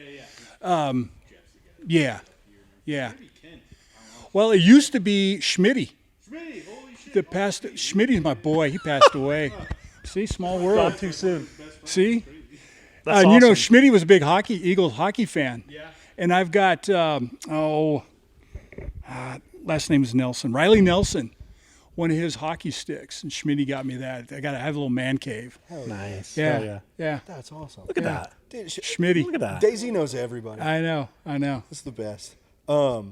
Speaker 3: Well, it used to be Schmitty.
Speaker 5: Smitty, holy shit.
Speaker 3: The past Schmitty's my boy. He passed away. See, small world.
Speaker 4: Not too soon.
Speaker 3: See,
Speaker 4: That's
Speaker 3: you know,
Speaker 4: awesome.
Speaker 3: Schmitty was a big Eagles hockey fan.
Speaker 5: Yeah.
Speaker 3: And I've got last name is Nelson, Riley Nelson. One of his hockey sticks, and Schmitty got me that. I have a little man cave.
Speaker 4: Nice.
Speaker 3: Yeah,
Speaker 4: Oh, yeah.
Speaker 3: yeah.
Speaker 1: That's awesome.
Speaker 4: Look at that.
Speaker 1: Dude,
Speaker 3: Schmitty.
Speaker 4: Look at that.
Speaker 1: Daisy knows everybody.
Speaker 3: I know.
Speaker 1: That's the best. What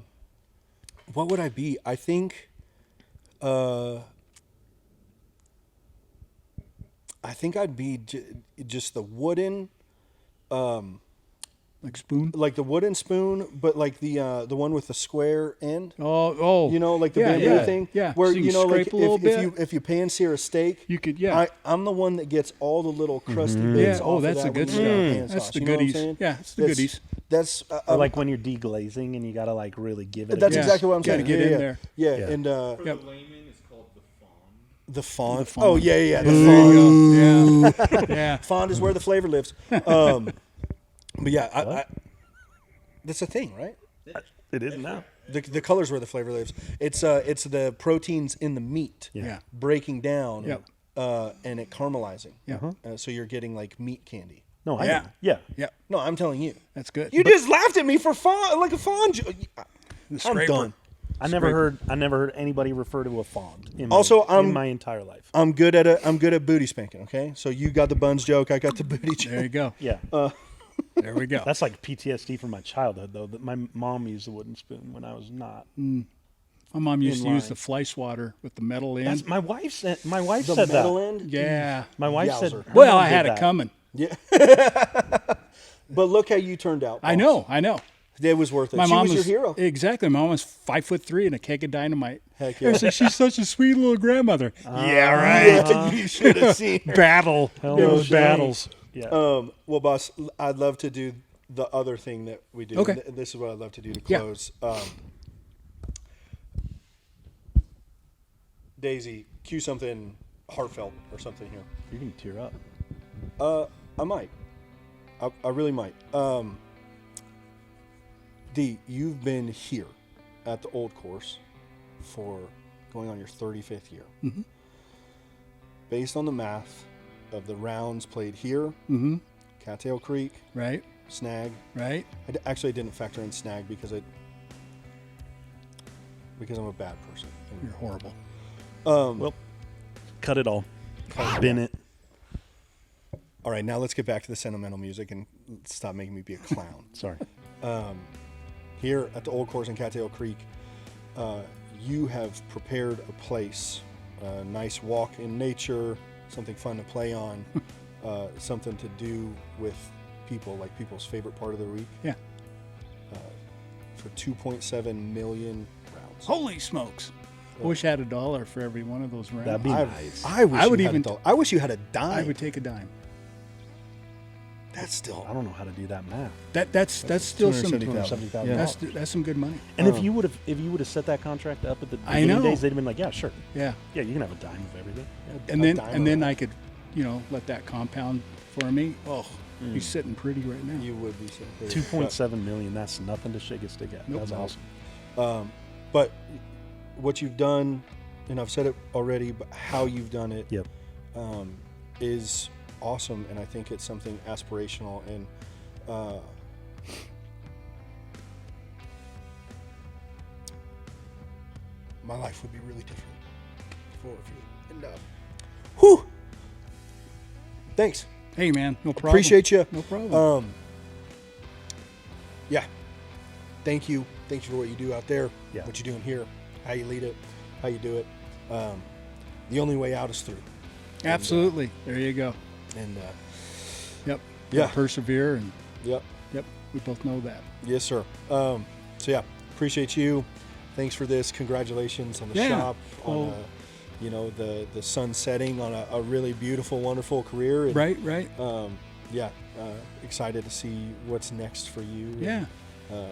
Speaker 1: would I be? I think I'd be just the wooden,
Speaker 3: Like spoon.
Speaker 1: like the wooden spoon, but like the one with the square end.
Speaker 3: Oh.
Speaker 1: You know, like the
Speaker 3: Yeah,
Speaker 1: bamboo
Speaker 3: yeah,
Speaker 1: thing.
Speaker 3: yeah.
Speaker 1: Where
Speaker 3: So you
Speaker 1: you
Speaker 3: can
Speaker 1: know, like
Speaker 3: scrape a little bit.
Speaker 1: if you pan sear a steak,
Speaker 3: You could, yeah.
Speaker 1: I'm the one that gets all the little crusty
Speaker 3: Yeah.
Speaker 1: bits.
Speaker 3: Oh,
Speaker 1: off
Speaker 3: that's
Speaker 1: of
Speaker 3: the
Speaker 1: that
Speaker 3: good
Speaker 1: when you pan
Speaker 3: stuff. That's
Speaker 1: sauce,
Speaker 3: the
Speaker 1: you know what I'm
Speaker 3: goodies.
Speaker 1: saying?
Speaker 3: Yeah, it's the goodies.
Speaker 1: That's
Speaker 4: Or like when you're deglazing and you gotta like really give it.
Speaker 1: that's
Speaker 3: Yeah.
Speaker 1: exactly what I'm
Speaker 3: Gotta
Speaker 1: saying.
Speaker 3: get
Speaker 1: yeah,
Speaker 3: in
Speaker 1: yeah.
Speaker 3: there.
Speaker 1: Yeah,
Speaker 4: Yeah.
Speaker 1: and
Speaker 5: For
Speaker 3: Yep.
Speaker 5: the layman, it's called the fond.
Speaker 1: the fond.
Speaker 3: fond.
Speaker 1: Oh yeah, the
Speaker 3: There you
Speaker 1: fond.
Speaker 3: go. Yeah. Yeah.
Speaker 1: Fond is where the flavor lives. But yeah, I, that's a thing, right?
Speaker 4: It is now.
Speaker 1: The color's where the flavor lives. It's the proteins in the meat
Speaker 3: Yeah.
Speaker 1: breaking down,
Speaker 3: Yep.
Speaker 1: and it caramelizing.
Speaker 3: Yeah.
Speaker 1: So you're getting like meat candy.
Speaker 4: No, I
Speaker 3: Yeah.
Speaker 4: know. Yeah.
Speaker 3: Yeah.
Speaker 1: No, I'm telling you.
Speaker 3: That's good.
Speaker 1: You just laughed at me for fond, like a fond.
Speaker 3: The
Speaker 1: I'm
Speaker 3: scraper.
Speaker 1: done.
Speaker 4: I never heard anybody refer to a fond in
Speaker 1: Also,
Speaker 4: in my entire life.
Speaker 1: I'm good at booty spanking. Okay, so you got the buns joke, I got the booty joke.
Speaker 3: There you go.
Speaker 4: Yeah.
Speaker 3: There we go.
Speaker 4: That's like PTSD from my childhood, though. That my mom used the wooden spoon when I was not.
Speaker 3: My mom used
Speaker 4: in
Speaker 3: to use
Speaker 4: line.
Speaker 3: the fly swatter with the metal end.
Speaker 4: That's, my wife said. My wife
Speaker 1: The
Speaker 4: said
Speaker 1: metal
Speaker 4: that.
Speaker 1: end.
Speaker 3: Yeah.
Speaker 4: My wife said.
Speaker 1: Yowzer.
Speaker 4: her
Speaker 3: Well,
Speaker 4: mom
Speaker 3: I
Speaker 4: did
Speaker 3: had it
Speaker 4: that.
Speaker 3: coming.
Speaker 1: Yeah. But look how you turned out.
Speaker 3: I
Speaker 1: boss.
Speaker 3: know.
Speaker 1: It was worth it.
Speaker 3: My
Speaker 1: She
Speaker 3: mom
Speaker 1: was your hero.
Speaker 3: Exactly. My mom was 5'3" and a keg of dynamite.
Speaker 1: Heck
Speaker 3: I was
Speaker 1: yeah.
Speaker 3: like, she's such a sweet little grandmother.
Speaker 1: Yeah, right. You should have seen her.
Speaker 3: Battle.
Speaker 4: Hell
Speaker 3: There
Speaker 4: no
Speaker 3: was
Speaker 4: shame.
Speaker 3: battles.
Speaker 4: Yeah.
Speaker 1: Well, boss, I'd love to do the other thing that we do.
Speaker 3: Okay.
Speaker 1: This is what I'd love to do to
Speaker 3: Yeah.
Speaker 1: close. Daisy, cue something
Speaker 6: heartfelt or something here.
Speaker 4: You're gonna tear up.
Speaker 6: I might. I really might. D, you've been here at the Olde Course for going on your 35th year.
Speaker 3: Mm-hmm.
Speaker 6: Based on the math of the rounds played here,
Speaker 3: Mm-hmm.
Speaker 6: Cattail Creek,
Speaker 3: Right.
Speaker 6: SNAG.
Speaker 3: Right.
Speaker 6: Actually, I didn't factor in SNAG because I'm a bad person.
Speaker 3: You're horrible.
Speaker 4: Well, cut it all. Bin it.
Speaker 6: All right, now let's get back to the sentimental music and stop making me be a clown.
Speaker 4: Sorry.
Speaker 6: Here at the Olde Course in Cattail Creek, you have prepared a place, a nice walk in nature, something fun to play on, something to do with people, like people's favorite part of the week.
Speaker 3: Yeah.
Speaker 6: For 2.7 million rounds.
Speaker 3: Holy smokes! I wish I had $1 for every one of those rounds.
Speaker 4: That'd be nice.
Speaker 6: I wish
Speaker 3: I would
Speaker 6: you had
Speaker 3: even-
Speaker 6: a dollar. I wish you had a dime.
Speaker 3: I would take a dime.
Speaker 6: That's still.
Speaker 4: I don't know how to do that math.
Speaker 3: That's still some.
Speaker 6: $270,000.
Speaker 4: Yeah.
Speaker 3: That's some good money.
Speaker 4: And if you would have set that contract up at the
Speaker 3: I
Speaker 4: beginning
Speaker 3: know.
Speaker 4: days, they'd have been like, yeah, sure,
Speaker 3: Yeah.
Speaker 4: yeah, you can have a dime of everything.
Speaker 3: And
Speaker 6: A
Speaker 3: then
Speaker 6: dime
Speaker 3: and then
Speaker 6: or-
Speaker 3: I could, let that compound for me. Oh, he's sitting pretty right now.
Speaker 6: You would be so pretty.
Speaker 4: 2.7 million. That's nothing to shake a stick at.
Speaker 3: Nope.
Speaker 4: That's awesome.
Speaker 6: But what you've done, and I've said it already, but how you've done it
Speaker 4: Yep.
Speaker 6: is awesome, and I think it's something aspirational. And my life would be really different for you. And whew, thanks.
Speaker 3: Hey man, no problem.
Speaker 6: Appreciate you.
Speaker 3: No problem.
Speaker 6: Yeah. Thank you. Thank you for what you do out there.
Speaker 4: Yeah.
Speaker 6: What you're doing here. How you lead it. How you do it. The only way out is through.
Speaker 3: Absolutely. There you go.
Speaker 6: And
Speaker 3: Yep.
Speaker 6: Yeah.
Speaker 3: Gotta persevere and
Speaker 6: yep.
Speaker 3: yep. We both know that.
Speaker 6: Yes, sir. So yeah, appreciate you. Thanks for this. Congratulations on the
Speaker 3: Yeah.
Speaker 6: shop.
Speaker 3: Well-
Speaker 6: On the sun setting on a really beautiful, wonderful career. And,
Speaker 3: Right.
Speaker 6: excited to see what's next for you.
Speaker 3: Yeah.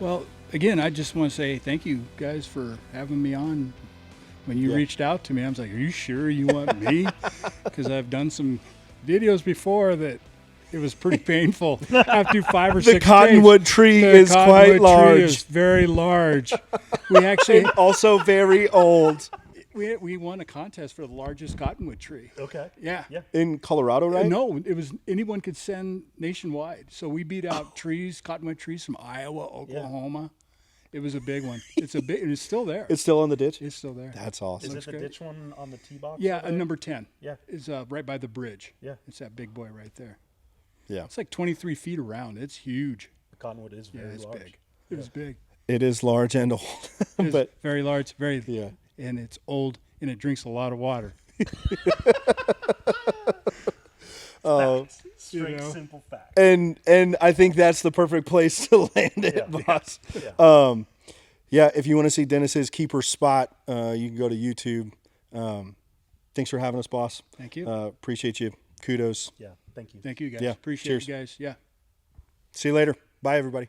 Speaker 3: Well, again, I just want to say thank you guys for having me on. When you
Speaker 6: Yeah.
Speaker 3: reached out to me, I was like, "Are you sure you want me?" Because I've done some videos before that it was pretty painful. After 5 or 6
Speaker 6: The cottonwood tree is quite large.
Speaker 3: Tree is very large. We actually
Speaker 6: Also very old.
Speaker 3: we won a contest for the largest cottonwood tree.
Speaker 4: Okay.
Speaker 3: Yeah.
Speaker 4: Yeah.
Speaker 6: In Colorado, right?
Speaker 3: No, it was anyone could send nationwide. So we beat out trees, cottonwood trees from Iowa, Oklahoma. It was a big one. It's still there.
Speaker 6: It's still on the ditch?
Speaker 3: It's still there.
Speaker 6: That's
Speaker 4: Is
Speaker 6: awesome.
Speaker 4: it the
Speaker 3: great.
Speaker 4: ditch one on the tee box?
Speaker 3: Yeah,
Speaker 4: over there?
Speaker 3: number 10.
Speaker 4: Yeah.
Speaker 3: Is right by the bridge.
Speaker 4: Yeah.
Speaker 3: It's that big boy right there.
Speaker 6: Yeah.
Speaker 3: It's like 23 feet around. It's huge.
Speaker 4: The cottonwood is
Speaker 3: Yeah,
Speaker 4: very
Speaker 3: it's
Speaker 4: large.
Speaker 3: big. It was big.
Speaker 6: It is large and old.
Speaker 3: It's
Speaker 6: but
Speaker 3: very large, very
Speaker 6: yeah.
Speaker 3: and it's old and it drinks a lot of water.
Speaker 4: Straight,
Speaker 3: know.
Speaker 4: simple fact.
Speaker 6: And I think that's the perfect place to land it, boss.
Speaker 4: Yeah.
Speaker 6: Yeah, if you want to see Dennis's keeper spot, you can go to YouTube. Thanks for having us, boss.
Speaker 3: Thank you.
Speaker 6: Appreciate you. Kudos.
Speaker 4: Yeah. Thank you.
Speaker 3: Thank you guys.
Speaker 6: Yeah,
Speaker 3: Appreciate
Speaker 6: cheers.
Speaker 3: you guys. Yeah.
Speaker 6: See you later. Bye, everybody.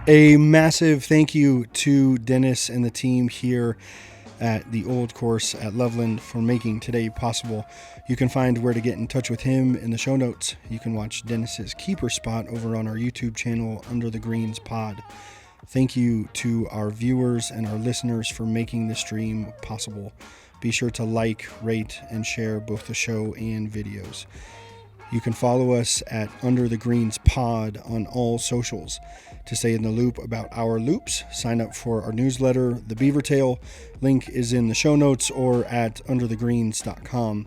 Speaker 6: A massive thank you to Dennis and the team here at the Olde Course at Loveland for making today possible. You can find where to get in touch with him in the show notes. You can watch Dennis's keeper spot over on our YouTube channel, Under the Greens Pod. Thank you to our viewers and our listeners for making this stream possible. Be sure to like, rate, and share both the show and videos. You can follow us at Under the Greens Pod on all socials. To stay in the loop about our loops, sign up for our newsletter, The Beaver Tale. Link is in the show notes or at underthegreens.com.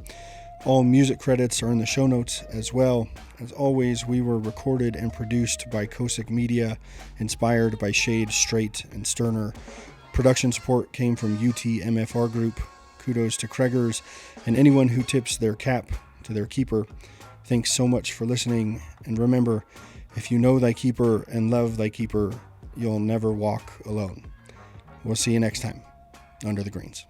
Speaker 6: All music credits are in the show notes as well. As always, we were recorded and produced by Kosec Media, inspired by Shade, Straight, and Sterner. Production support came from UTMFR Group. Kudos to Kreggers and anyone who tips their cap to their keeper. Thanks so much for listening, and remember, if you know thy keeper and love thy keeper, you'll never walk alone. We'll see you next time, Under the Greens.